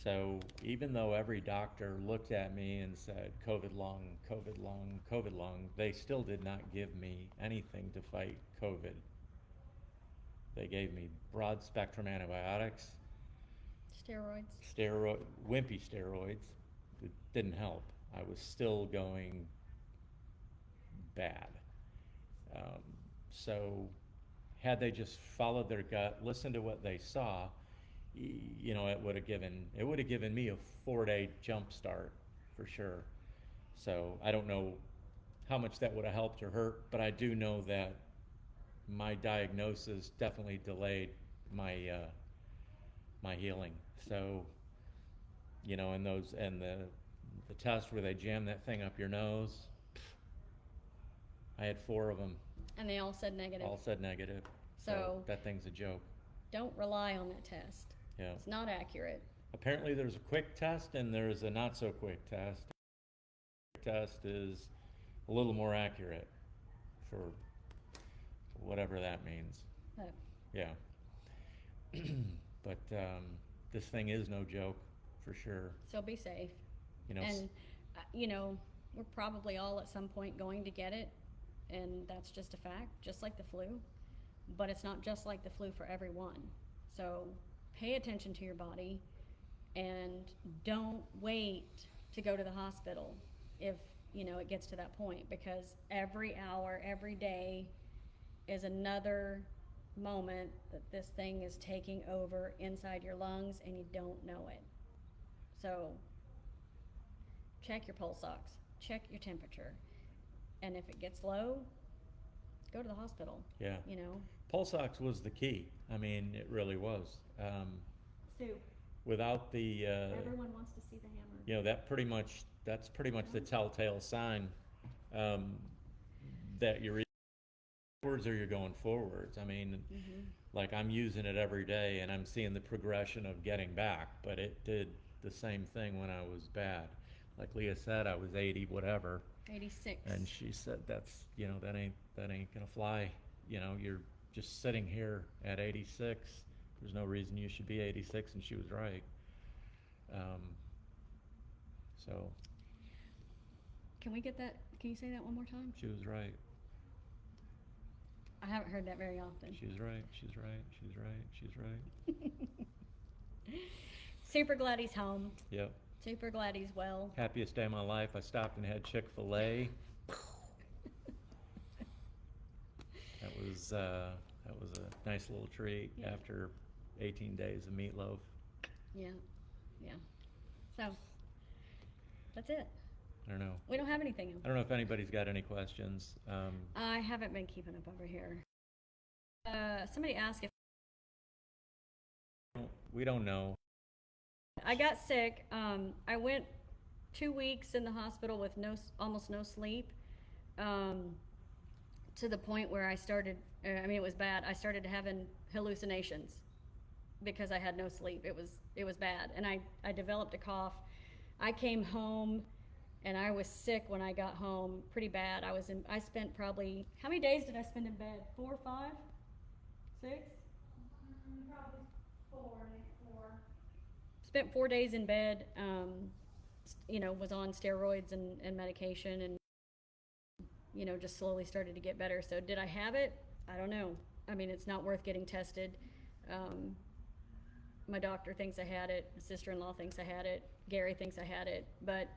So even though every doctor looked at me and said, COVID lung, COVID lung, COVID lung, they still did not give me anything to fight COVID. They gave me broad spectrum antibiotics. Wimpy steroids. It didn't help. I was still going bad. So had they just followed their gut, listened to what they saw, you know, it would have given me a 4-day jump start for sure. So I don't know how much that would have helped or hurt, but I do know that my diagnosis definitely delayed my my healing. So, you know, and the test where they jam that thing up your nose, I had 4 of them. And they all said negative. All said negative. So that thing's a joke. Don't rely on that test. Yeah. It's not accurate. Apparently there's a quick test and there's a not so quick test. The quick test is a little more accurate for whatever that means. Yeah. But this thing is no joke, for sure. So be safe. You know, and you know, we're probably all at some point going to get it, and that's just a fact, just like the flu. But it's not just like the flu for everyone. So pay attention to your body, and don't wait to go to the hospital if, you know, it gets to that point, because every hour, every day is another moment that this thing is taking over inside your lungs and you don't know it. So check your pulse ox, check your temperature, and if it gets low, go to the hospital. Yeah. You know, pulse ox was the key. I mean, it really was. Sue, without the everyone wants to see the hammer. You know, that's pretty much the telltale sign that you're either backwards or you're going forwards. I mean, like, I'm using it every day and I'm seeing the progression of getting back, but it did the same thing when I was bad. Like Leah said, I was 80 whatever. 86. And she said, that's, you know, that ain't gonna fly. You know, you're just sitting here at 86. There's no reason you should be 86, and she was right. So. Can we get that? Can you say that one more time? She was right. I haven't heard that very often. She's right. She's right. She's right. She's right. Super glad he's home. Yep. Super glad he's well. Happiest day of my life. I stopped and had Chick-fil-A. That was a nice little treat after 18 days of meatloaf. Yeah. Yeah. So that's it. I don't know. We don't have anything else. I don't know if anybody's got any questions. I haven't been keeping up over here. Somebody asked if we don't know. I got sick. I went 2 weeks in the hospital with almost no sleep. to the point where I started, I mean, it was bad. I started having hallucinations because I had no sleep. It was bad. And I developed a cough. I came home and I was sick when I got home pretty bad. I spent probably, how many days did I spend in bed? 4 or 5? 6? Probably four. Spent 4 days in bed, was on steroids and medication, and, just slowly started to get better. So did I have it? I don't know. I mean, it's not worth getting tested. My doctor thinks I had it. My sister-in-law thinks I had it. Gary thinks I had it. But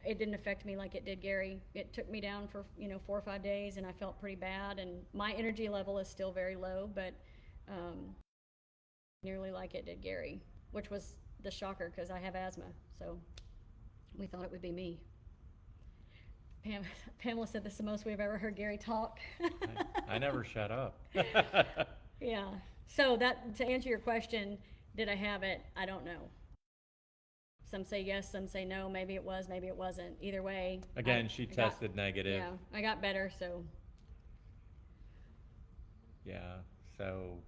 it didn't affect me like it did Gary. It took me down for, 4 or 5 days, and I felt pretty bad. And my energy level is still very low, but nearly like it did Gary, which was the shocker because I have asthma. So we thought it would be me. Pamela said this is the most we've ever heard Gary talk. I never shut up. Yeah. So to answer your question, did I have it? I don't know. Some say yes, some say no. Maybe it was, maybe it wasn't. Either way. Again, she tested negative. Yeah, I got better, so. Yeah, so.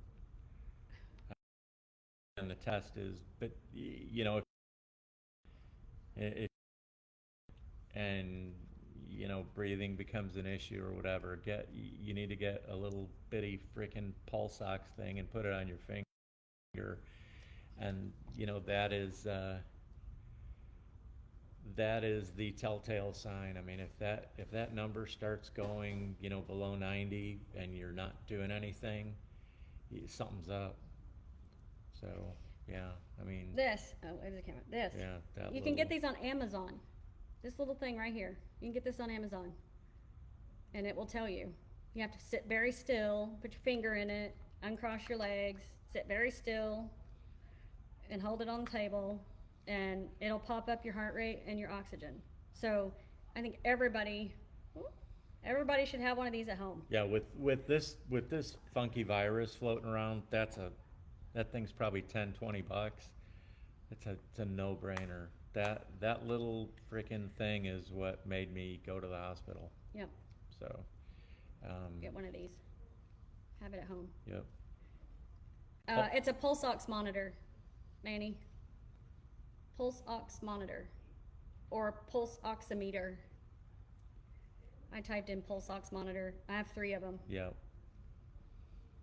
And the test is, but if and breathing becomes an issue or whatever, you need to get a little bitty freaking pulse ox thing and put it on your finger, and that is the telltale sign. I mean, if that number starts going below 90 and you're not doing anything, something's up. So yeah, I mean, there's a camera. This. Yeah, you can get these on Amazon. This little thing right here. You can get this on Amazon, and it will tell you. You have to sit very still, put your finger in it, uncross your legs, sit very still, and hold it on the table, and it'll pop up your heart rate and your oxygen. So I think everybody should have one of these at home. Yeah, with this funky virus floating around, that thing's probably $10-20. It's a no-brainer. That little freaking thing is what made me go to the hospital. Yep. So get one of these. Have it at home. Yep. It's a pulse ox monitor, Manny. Pulse ox monitor, or pulse oximeter. I typed in pulse ox monitor. I have 3 of them. Yep.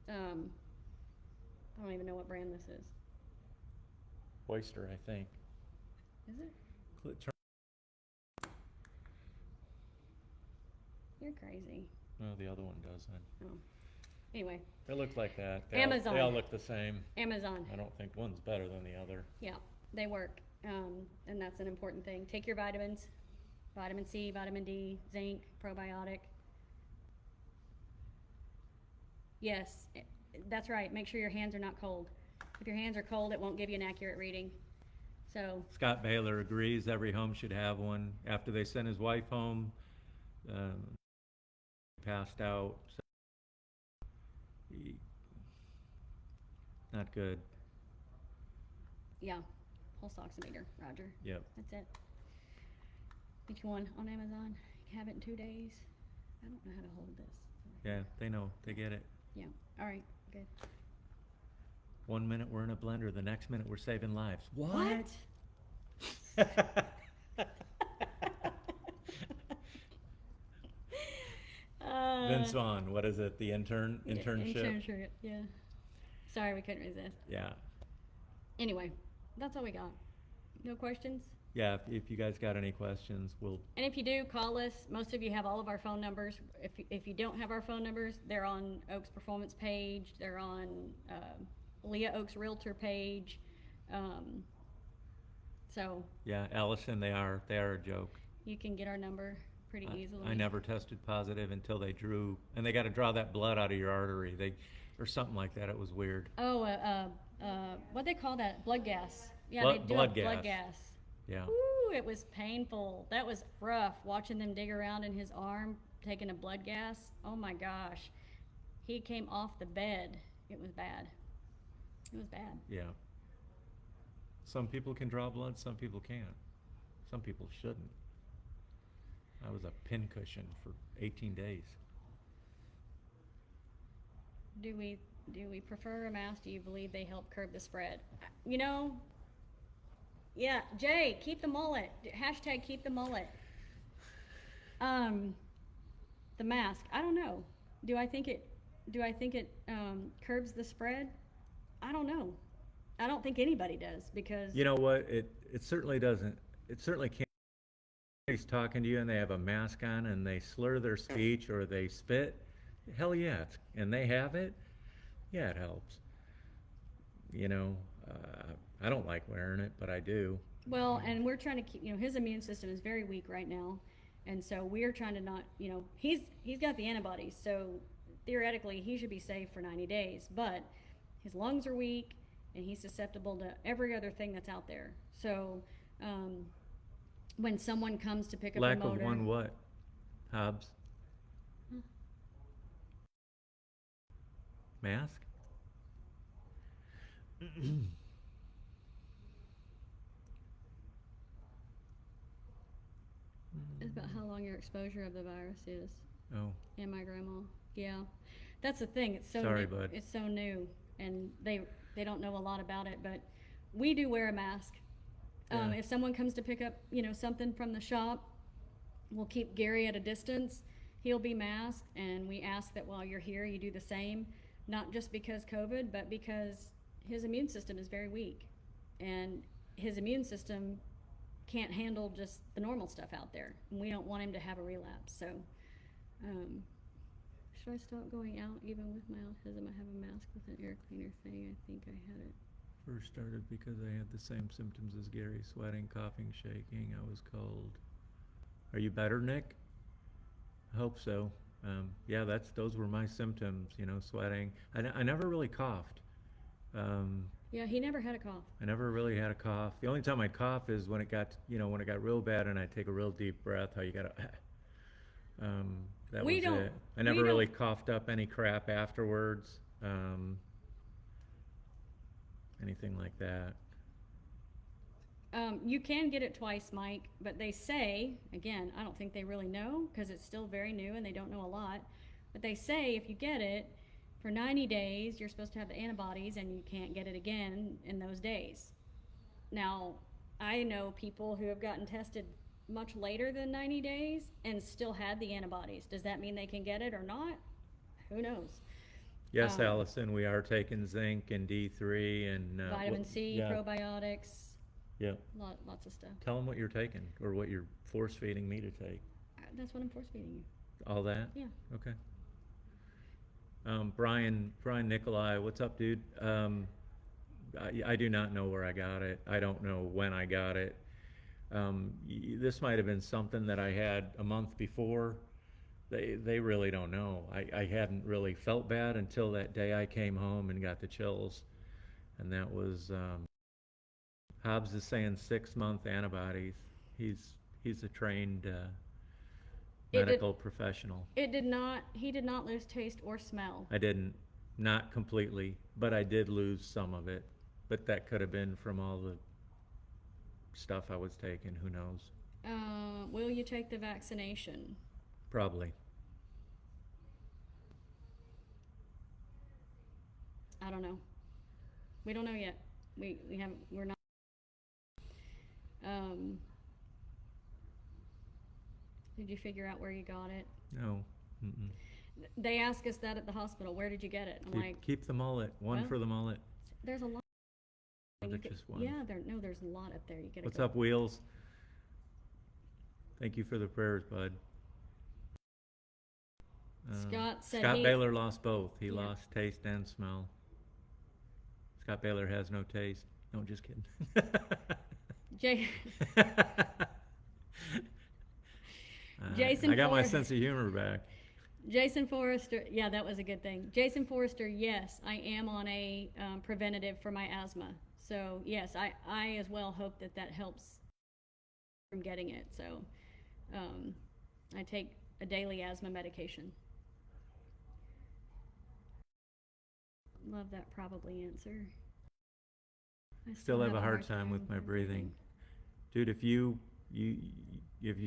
I don't even know what brand this is. Oyster, I think. Is it? You're crazy. No, the other one doesn't. Oh. Anyway. They look like that. Amazon. They all look the same. Amazon. I don't think one's better than the other. Yeah, they work. And that's an important thing. Take your vitamins. Vitamin C, vitamin D, zinc, probiotic. Yes, that's right. Make sure your hands are not cold. If your hands are cold, it won't give you an accurate reading. So Scott Baylor agrees every home should have one. After they sent his wife home, passed out. So not good. yeah, pulse oximeter, Roger. Yep. That's it. Get you one on Amazon. You can have it in 2 days. I don't know how to hold this. Yeah, they know. They get it. Yeah. All right. Good. 1 minute we're in a blender, the next minute we're saving lives. What? Vince Vaughn, what is it? The internship? Internship, yeah. Sorry, we couldn't resist. Yeah. Anyway, that's all we got. No questions? Yeah, if you guys got any questions, we'll... And if you do, call us. Most of you have all of our phone numbers. If you don't have our phone numbers, they're on Ochs Performance page. They're on Leah Ochs Realtor page. So... Yeah, Allison, they are a joke. You can get our number pretty easily. I never tested positive until they drew... And they got to draw that blood out of your artery. Or something like that. It was weird. Oh, what they call that? Blood gas. Yeah, they do blood blood gas. gas. Yeah. Ooh, it was painful. That was rough, watching them dig around in his arm, taking a blood gas. Oh my gosh. He came off the bed. It was bad. It was bad. Yeah. Some people can draw blood, some people can't. Some people shouldn't. I was a pincushion for 18 days. Do we prefer a mask? Do you believe they help curb the spread? You know, yeah, Jay, keep the mullet. Hashtag keep the mullet. The mask. I don't know. Do I think it curbs the spread? I don't know. I don't think anybody does because You know what? It certainly doesn't. It certainly can't. Somebody's talking to you and they have a mask on and they slur their speech or they spit. Hell yeah, and they have it. Yeah, it helps. You know, I don't like wearing it, but I do. well, and we're trying to keep, his immune system is very weak right now. And so we're trying to not, he's got the antibodies, so theoretically he should be safe for 90 days, but his lungs are weak and he's susceptible to every other thing that's out there. So when someone comes to pick up a Lack motor, of one what? Hobbs? Mask? it's about how long your exposure of the virus is. Oh, And my grandma, yeah, that's the thing. It's so Sorry, new. bud. It's so new, and they don't know a lot about it. But we do wear a mask. Yeah. If someone comes to pick up, something from the shop, we'll keep Gary at a distance. He'll be masked, and we ask that while you're here, you do the same. Not just because COVID, but because his immune system is very weak, and his immune system can't handle just the normal stuff out there. And we don't want him to have a relapse. So. Should I stop going out even with my autism? I have a mask with an air cleaner thing. I think I had it. first started because I had the same symptoms as Gary, sweating, coughing, shaking. I was cold. Are you better, Nick? I hope so. Yeah, those were my symptoms, sweating. I never really coughed. Yeah, he never had a cough. I never really had a cough. The only time I cough is when it got, when it got real bad and I take a real deep breath, how you gotta, that We was don't- it. I never we really don't- coughed up any crap afterwards, anything like that. You can get it twice, Mike, but they say, again, I don't think they really know because it's still very new and they don't know a lot. But they say if you get it for 90 days, you're supposed to have the antibodies and you can't get it again in those days. Now, I know people who have gotten tested much later than 90 days and still had the antibodies. Does that mean they can get it or not? Who knows? Yes, Um, Allison, we are taking zinc and D3 and Vitamin C, yeah, probiotics, yeah. lots of stuff. Tell them what you're taking or what you're force feeding me to take. That's what I'm force feeding you. All that? Yeah. Okay. Brian Nikolai, what's up, dude? I do not know where I got it. I don't know when I got it. This might have been something that I had a month before. They really don't know. I hadn't really felt bad until that day I came home and got the chills. And that was, Hobbs is saying 6-month antibodies. He's a trained medical professional. He did not lose taste or smell. I didn't, not completely, but I did lose some of it. But that could have been from all the stuff I was taking, who knows? Will you take the vaccination? Probably. I don't know. We don't know yet. We're not. Did you figure out where you got it? No. Mm-mm. They ask us that at the hospital. Where did you get it? I'm like, Keep the mullet. One well, for the mullet. there's a lot. Or You just one? Yeah, there's a lot up there. You gotta What's go. up, Wheels? Thank you for the prayers, bud. Scott said Scott he- Baylor lost both. He Yeah. lost taste and smell. Scott Baylor has no taste. No, just kidding. Jay, Jason I got my Forrest- sense of humor back. Jason Forrester, yeah, that was a good thing. Jason Forrester, yes, I am on a preventative for my asthma. So yes, I as well hope that helps from getting it. So I take a daily asthma medication. Love that probably answer. I Still have a hard time with my breathing. Dude, if you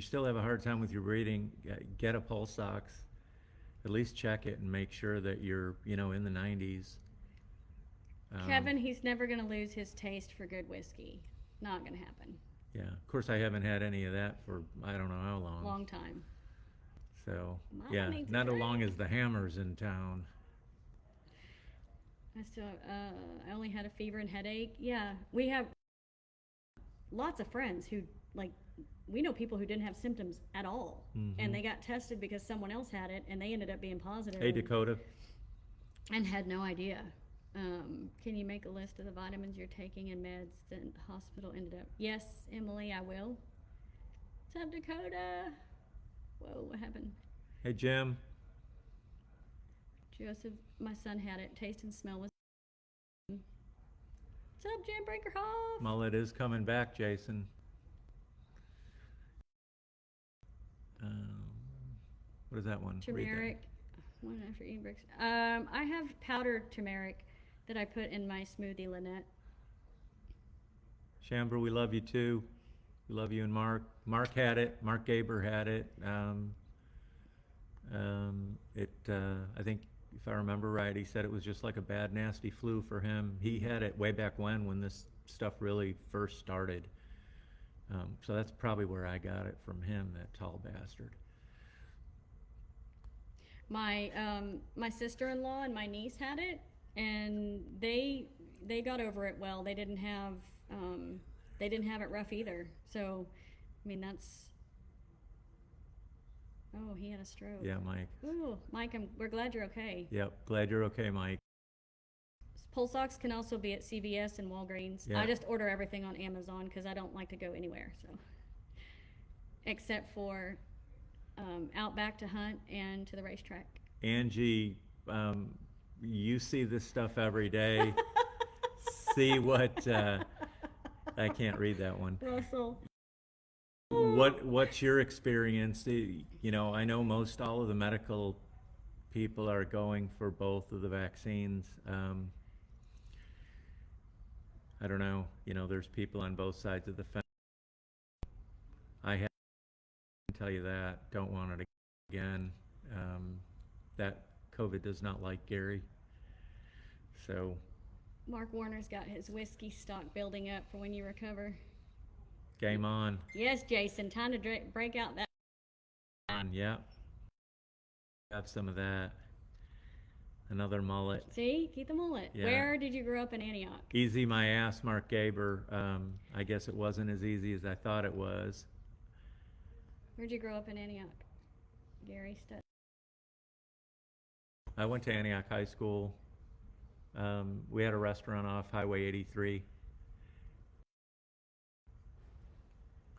still have a hard time with your breathing, get a pulse ox. at least check it and make sure that you're, in the 90s. Kevin, he's never gonna lose his taste for good whiskey. Not gonna happen. Yeah, of course I haven't had any of that for I don't know how long. Long time. So, Mama yeah, needs a not as drink. long as the Hammers in town. I only had a fever and headache. Yeah, we have lots of friends who, like, we know people who didn't have symptoms at all. And they got tested because someone else had it, and they ended up being positive. Hey, Dakota. And had no idea. Can you make a list of the vitamins you're taking and meds that the hospital ended up? Yes, Emily, I will. What's up, Dakota? Whoa, what happened? Hey, Jim. Joseph, my son had it. Taste and smell was. What's up, Jim Breakerhoff? Mullet is coming back, Jason. What is that one? Read that. Turmeric. One after eating bricks. I have powdered turmeric that I put in my smoothie, Lynette. Shambra, we love you too. We love you and Mark. Mark had it. Mark Gaber had it. I think if I remember right, he said it was just like a bad, nasty flu for him. He had it way back when this stuff really first started. So that's probably where I got it from him, that tall bastard. My sister-in-law and my niece had it, and they got over it well. They didn't have it rough either. So, I mean, that's. Oh, he had a stroke. Yeah, Mike. Ooh, Mike, we're glad you're okay. Yep, glad you're okay, Mike. Pulse ox can also be at CVS and Walgreens. Yeah. I just order everything on Amazon because I don't like to go anywhere. So, except for out back to hunt and to the racetrack. Angie, you see this stuff every day. See what I can't read that one. Russell. What's your experience? I know most all of the medical people are going for both of the vaccines. I don't know. There's people on both sides of the fence. I have to tell you that. Don't want it again. That COVID does not like Gary. So. Mark Warner's got his whiskey stock building up for when you recover. Game on. Yes, Jason. Time to break out that. Yeah. Have some of that. Another mullet. See? Keep the mullet. Yeah. Where did you grow up in Antioch? Easy my ass, Mark Gaber. I guess it wasn't as easy as I thought it was. Where'd you grow up in Antioch? Gary Stud. I went to Antioch High School. We had a restaurant off Highway 83.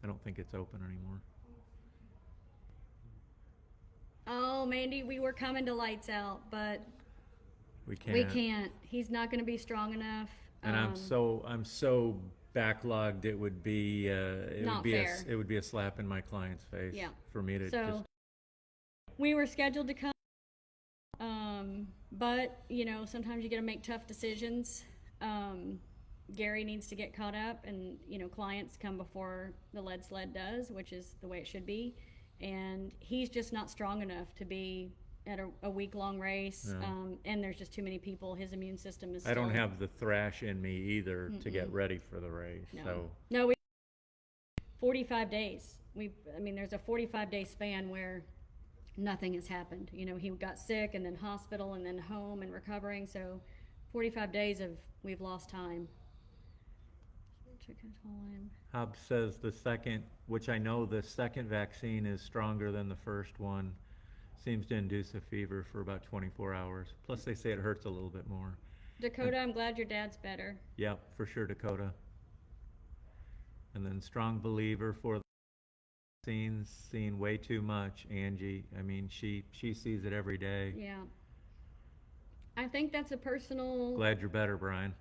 I don't think it's open anymore. Oh, Mandy, we were coming to Lights Out, but We we can't. He's not going to be strong enough. And I'm so backlogged. It would be Not fair. It would be a slap in my client's face. Yeah. For me to So just. we were scheduled to come, but sometimes you got to make tough decisions. Gary needs to get caught up, and clients come before the lead sled does, which is the way it should be. And he's just not strong enough to be at a week-long race. No. And there's just too many people. His immune system is. I don't still- have the thrash in me either to get ready for the race. No. So 45 days. There's a 45-day span where nothing has happened. He got sick and then hospital and then home and recovering. So 45 days of we've lost time. Took a time. Hobbs says the second, which I know the second vaccine is stronger than the first one, seems to induce a fever for about 24 hours. Plus they say it hurts a little bit more. Dakota, I'm glad your dad's better. Yep, for sure, Dakota. And then strong believer for the vaccines, seen way too much, Angie. She sees it every day. Yeah. I think that's a personal. Glad you're better, Brian.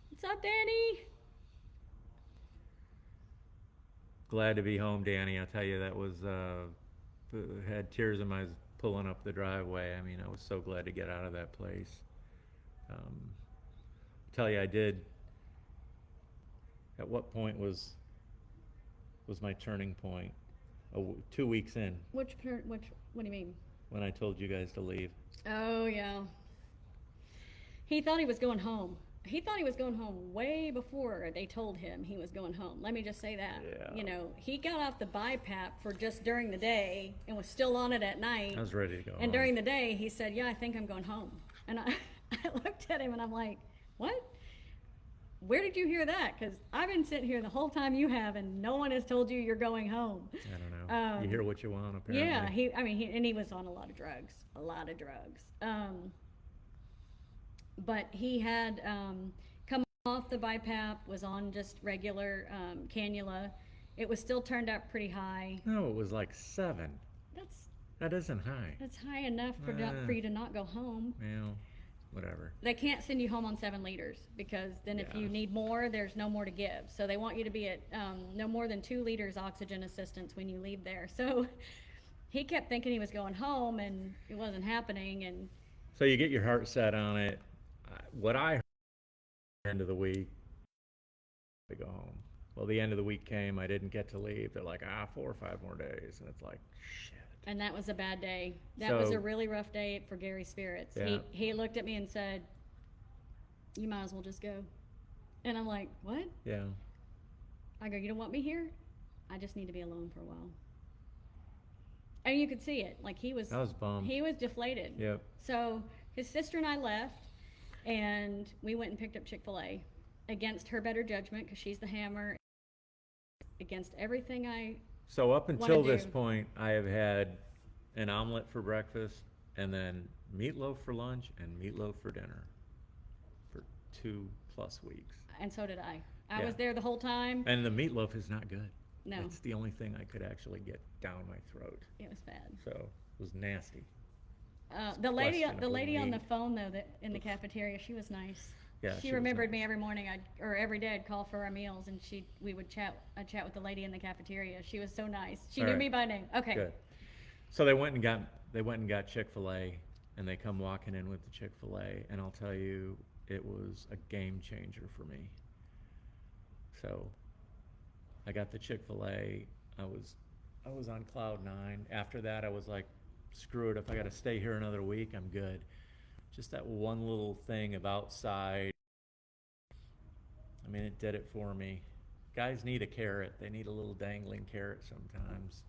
What's up, Danny? Glad to be home, Danny. I'll tell you, that was, had tears in my eyes pulling up the driveway. I was so glad to get out of that place. Tell you, I did. At what point was my turning point? 2 weeks in. What do you mean? when I told you guys to leave. Oh, yeah. He thought he was going home. He thought he was going home way before they told him he was going home. Let me just say that. Yeah. You know, he got off the BiPAP for just during the day and was still on it at night. I was ready to go And home. during the day, he said, yeah, I think I'm going home. And I looked at him and I'm like, what? Where did you hear that? Because I've been sitting here the whole time you have, and no one has told you you're going home. I don't know. You hear what you want, apparently. Yeah, he was on a lot of drugs. But he had come off the BiPAP, was on just regular cannula. It was still turned up pretty high. No, it was like 7. That isn't high. That's high enough for you to not go home. Well, whatever. They can't send you home on 7 liters because then if you need more, there's no more to give. So they want you to be at no more than 2 liters oxygen assistance when you leave there. So he kept thinking he was going home and it wasn't happening. And So you get your heart set on it. What I heard at the end of the week, to go home. Well, the end of the week came. I didn't get to leave. They're like, 4 or 5 more days. And it's like, shit. And that was a bad day. That was a really rough day for Gary's spirits. Yeah. He looked at me and said, you might as well just go. And I'm like, what? Yeah. I go, you don't want me here? I just need to be alone for a while. And you could see it. Like I was bummed. he was deflated. Yep. So his sister and I left, and we went and picked up Chick-fil-A against her better judgment because she's the hammer, against everything I So up until wanna this do. point, I have had an omelet for breakfast and then meatloaf for lunch and meatloaf for dinner for 2+ weeks. And so did I. I Yeah. was there the whole time. And the meatloaf is not good. No. It's the only thing I could actually get down my throat. It was bad. So it was nasty. The lady on the questionable phone though, that in the cafeteria, she was nice. Yeah, She she was remembered me nice. every morning, or every day I'd call for our meals, and we would chat. I'd chat with the lady in the cafeteria. She was so nice. She All knew right. me by name. Okay. Good. So they went and got Chick-fil-A, and they come walking in with the Chick-fil-A, and I'll tell you, it was a game changer for me. So I got the Chick-fil-A. I was on cloud 9. After that, I was like, screw it. If I got to stay here another week, I'm good. Just that one little thing of outside. I mean, it did it for me. Guys need a carrot. They need a little dangling carrot sometimes.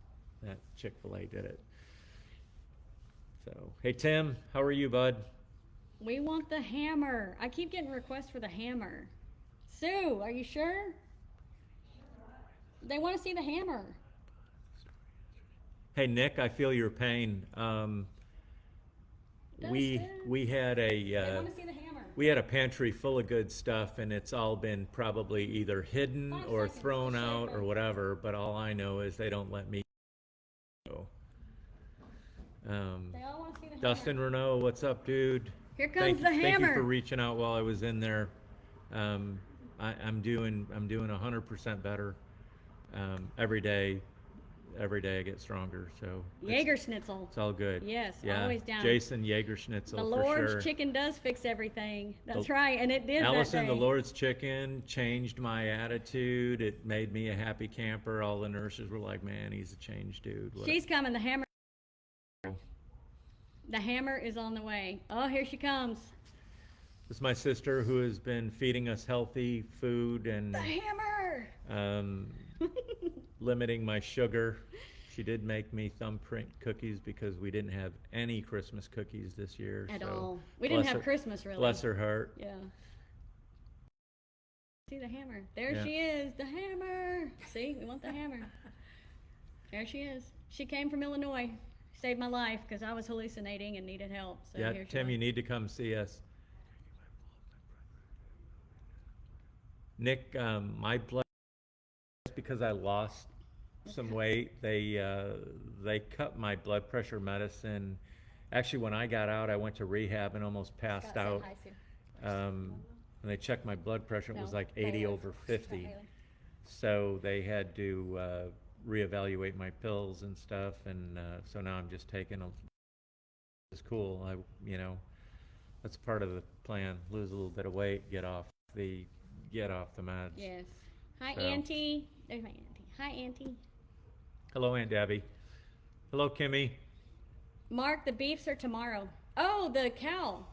That Chick-fil-A did it. So, hey Tim, how are you, bud? We want the hammer. I keep getting requests for the hammer. Sue, are you sure? They want to see the hammer. Hey Nick, I feel your pain. We Dustin. had They a want to see the hammer. we had a pantry full of good stuff, and it's all been probably either hidden 5 or seconds, thrown I'll show you out or both. whatever. But all I know is they don't let me go. They all want to see the Dustin hammer. Renault, what's up, dude? Here comes the Thank you hammer. for reaching out while I was in there. I'm doing 100% better. Every day I get stronger. So Jaeger Schnitzel. it's all good. Yes, Yeah. always down. Jason Jaegerschnitzel The for Lord's sure. chicken does fix everything. That's The- right, and it did Allison, that the day. Lord's chicken changed my attitude. It made me a happy camper. All the nurses were like, "Man, he's a changed dude." What- She's coming. The hammer. The hammer is on the way. Oh, here she comes. This is my sister who has been feeding us healthy food and The hammer. limiting my sugar. She did make me thumbprint cookies because we didn't have any Christmas cookies this year. At so all. We didn't bless have her- Christmas really. Bless her heart. Yeah. See the hammer. There Yeah. she is. The hammer. See, we want the hammer. There she is. She came from Illinois. Saved my life because I was hallucinating and needed help. So Yeah, here she Tim, was. you need to come see us. Nick, my blood, because I lost some weight, they cut my blood pressure medicine. Actually, when I got out, I went to rehab and almost passed Scott said out. hi, Sue. And they checked my blood pressure. It was No, like 80 Bailey. over Scott 50. Bailey. So they had to reevaluate my pills and stuff, and so now I'm just taking them. It's cool. That's part of the plan. Lose a little bit of weight, get off the meds. Yes. Hi, So- Auntie. There's my Auntie. Hi, Auntie. Hello, Aunt Debbie. Hello, Kimmy. Mark, the beefs are tomorrow. Oh, the cow.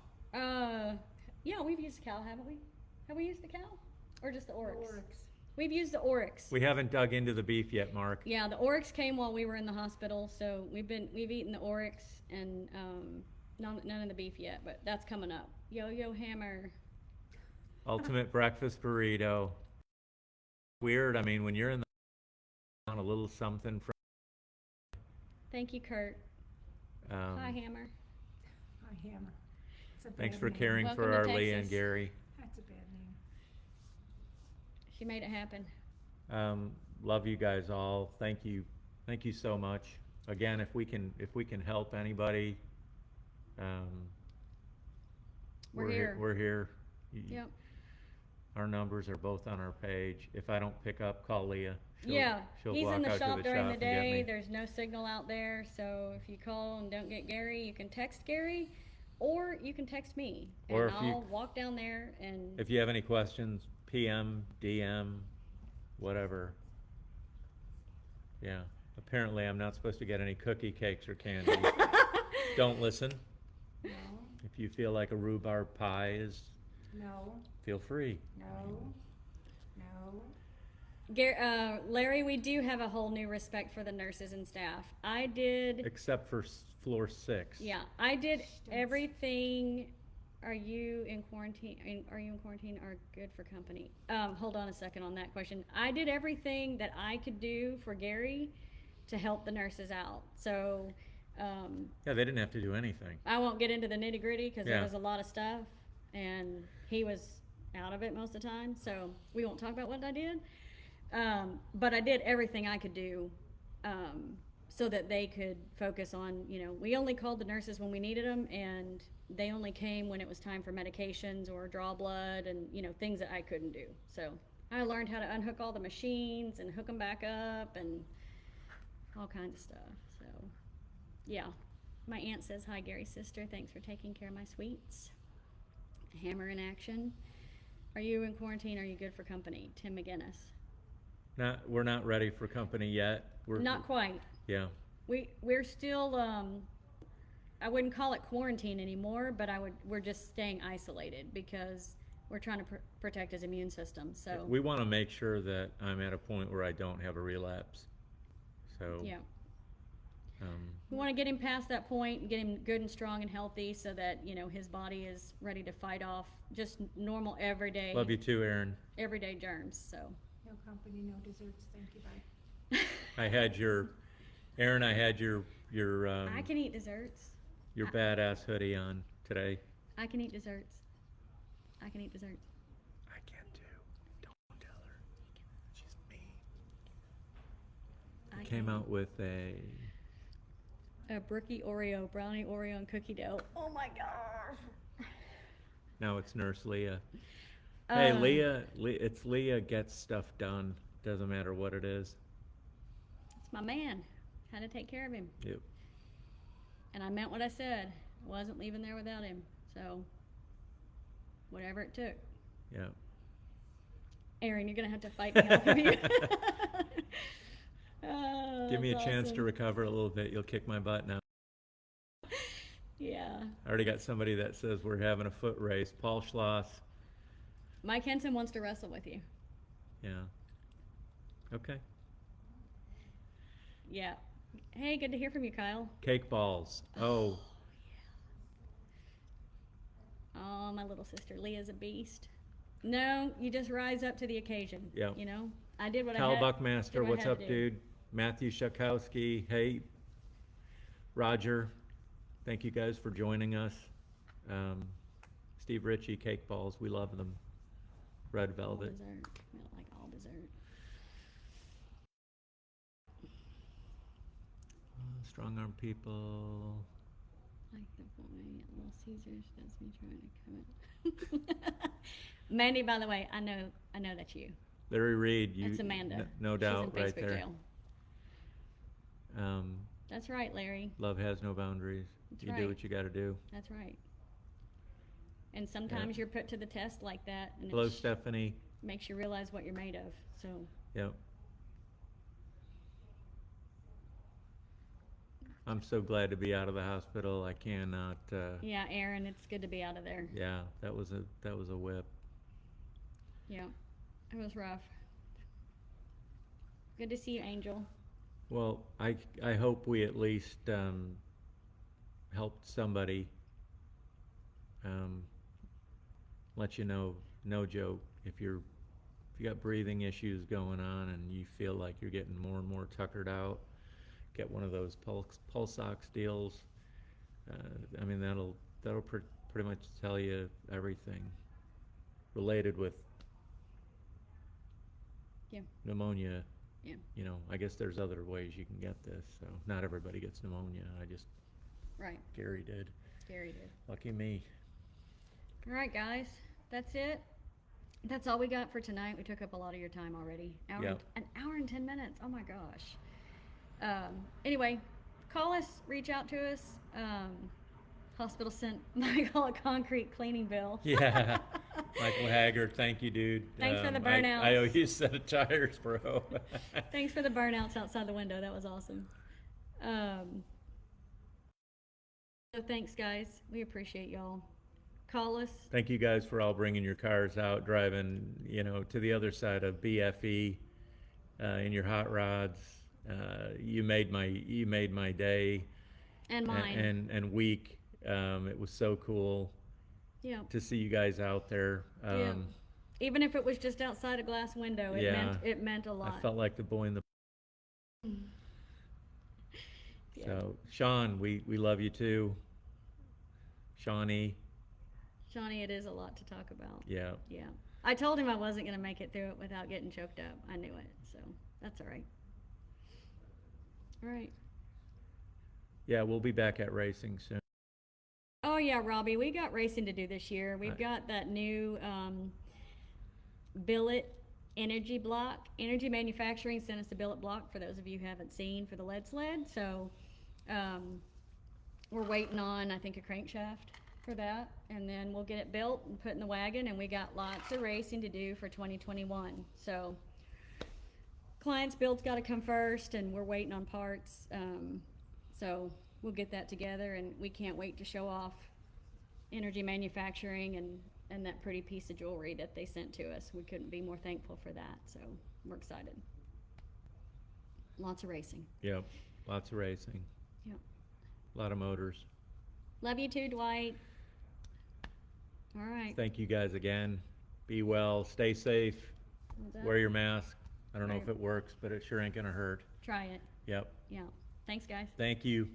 Yeah, we've used the cow, haven't we? Have we used the cow? Or just the oryx? We've used the oryx. We haven't dug into the beef yet, Mark. Yeah, the oryx came while we were in the hospital, so we've eaten the oryx and none of the beef yet, but that's coming up. Yo-yo hammer. Ultimate breakfast burrito. Weird, I mean, when you're in the on a little something from Thank you, Kurt. Hi, Hammer. Hi, Hammer. It's a thanks bad for name. caring Welcome for to our Leah and Texas. Gary. That's a bad name. She made it happen. Love you guys all. Thank you so much. Again, if we can help anybody, We're here. We're here. Yep. Our numbers are both on our page. If I don't pick up, call Leah. She'll He's walk in the out to shop during the and get day. me. There's no signal out there, so if you call and don't get Gary, you can text Gary, or you can text me, Or and if you- I'll walk down there and. If you have any questions, PM, DM, whatever. Yeah. Apparently, I'm not supposed to get any cookie cakes or candy. Don't listen. No, If you feel like a rhubarb pie is, no, feel free. no, no. Larry, we do have a whole new respect for the nurses and staff. I did. Except for floor 6. Yeah, I did Stinks. everything. Are you in quarantine? Are you in quarantine or good for company? Hold on a second on that question. I did everything that I could do for Gary to help the nurses out. So Yeah, they didn't have to do anything. I won't get into the nitty gritty because Yeah. there was a lot of stuff, and he was out of it most of the time. So we won't talk about what I did. But I did everything I could do so that they could focus on, we only called the nurses when we needed them, and they only came when it was time for medications or draw blood and, things that I couldn't do. So I learned how to unhook all the machines and hook them back up and all kinds of stuff. So, yeah. My aunt says, hi, Gary's sister. Thanks for taking care of my sweets. Hammer in action. Are you in quarantine? Are you good for company? Tim McGinnis. We're not ready for company yet. Not quite. Yeah. We're still, I wouldn't call it quarantine anymore, but we're just staying isolated because we're trying to protect his immune system, so. We want to make sure that I'm at a point where I don't have a relapse. So. Yeah. We want to get him past that point and get him good and strong and healthy so that, his body is ready to fight off just normal everyday. Love you too, Aaron. Everyday germs, so. No company, no desserts, thank you, bye. Aaron, I had your I can eat desserts. your badass hoodie on today. I can eat desserts. I can eat desserts. I can too. Don't tell her. She's mean. I Came can. out with a Brookie Oreo, brownie Oreo and cookie dough. Oh my gosh. now it's Nurse Leah. Hey, Um, it's Leah gets stuff done. Doesn't matter what it is. It's my man. Had to take care of him. Yep. And I meant what I said. I wasn't leaving there without him. So, whatever it took. Yeah. Aaron, you're going to have to fight me off of you. Oh, Give me a that's chance to awesome. recover a little bit. You'll kick my butt now. Yeah. I already got somebody that says we're having a foot race. Paul Schloss. Mike Henson wants to wrestle with you. Yeah. Okay. Yeah. Hey, good to hear from you, Kyle. Cake balls. Oh, Oh, my little sister. Leah's a beast. No, you just rise up to the occasion. Yep. I did what Cal I had. Buckmaster, did what I what's had up, to do. dude? Matthew Shakowski. Hey, Roger. Thank you guys for joining us. Steve Ritchie, cake balls. We love them. Red All velvet. dessert. I like all dessert. Strong arm people. Like the boy at Little Caesars. That's me trying to come in. Mandy, by the way, I know that's you. Larry Reed. You, That's Amanda. No doubt, She's in right Facebook there. jail. That's right, Larry. Love has no boundaries. That's You right. do what you got to do. That's right. And sometimes you're put to the test like that, and Hello, it Stephanie. makes you realize what you're made of. So, Yep. I'm so glad to be out of the hospital. I cannot, Yeah, Aaron, it's good to be out of there. yeah, that was a whip. Yeah, it was rough. Good to see you, Angel. Well, I hope we at least, helped somebody, let you know, no joke, if you got breathing issues going on and you feel like you're getting more and more tuckered out, get one of those pulse ox deals. I mean, that'll pretty much tell you everything related with Yeah. pneumonia. Yeah. You know, I guess there's other ways you can get this, so not everybody gets pneumonia. Right. Gary did. Gary did. Lucky me. All right, guys. That's it. That's all we got for tonight. We took up a lot of your time already. Yep. An hour and 10 minutes. Oh my gosh. Anyway, call us, reach out to us. Hospital sent Michael a concrete cleaning bill. Yeah. Michael Haggard, thank you, dude. Thanks for the I burnouts. owe you a set of tires, bro. Thanks for the burnouts outside the window. That was awesome. So thanks, guys. We appreciate y'all. Call us. Thank you guys for all bringing your cars out, driving, you know, to the other side of BFE in your hot rods. You made my day And mine. and week. It was so cool Yeah. to see you guys out there. Yeah. Even if it was just outside a glass window, it meant a lot. I felt like the boy in the. Yeah. So, Sean, we love you too. Shawnee, Johnny, it is a lot to talk about. yeah. Yeah. I told him I wasn't going to make it through it without getting choked up. I knew it. So that's all right. All right. Yeah, we'll be back at racing soon. Oh, yeah, Robbie, we got racing to do this year. We've Right. got that new billet energy block. Energy Manufacturing sent us a billet block for those of you who haven't seen for the lead sled. So we're waiting on, I think, a crankshaft for that. And then we'll get it built and put in the wagon. And we got lots of racing to do for 2021. So client's build's got to come first, and we're waiting on parts. So we'll get that together, and we can't wait to show off Energy Manufacturing and that pretty piece of jewelry that they sent to us. We couldn't be more thankful for that, so we're excited. Lots of racing. Yep, lots of racing, Yep. a lot of motors. Love you too, Dwight. All right. Thank you guys again. Be well, stay safe, What's up? wear your mask. I don't know Right. if it works, but it sure ain't gonna hurt. Try it. Yep, Yeah. Thanks, guys. thank you.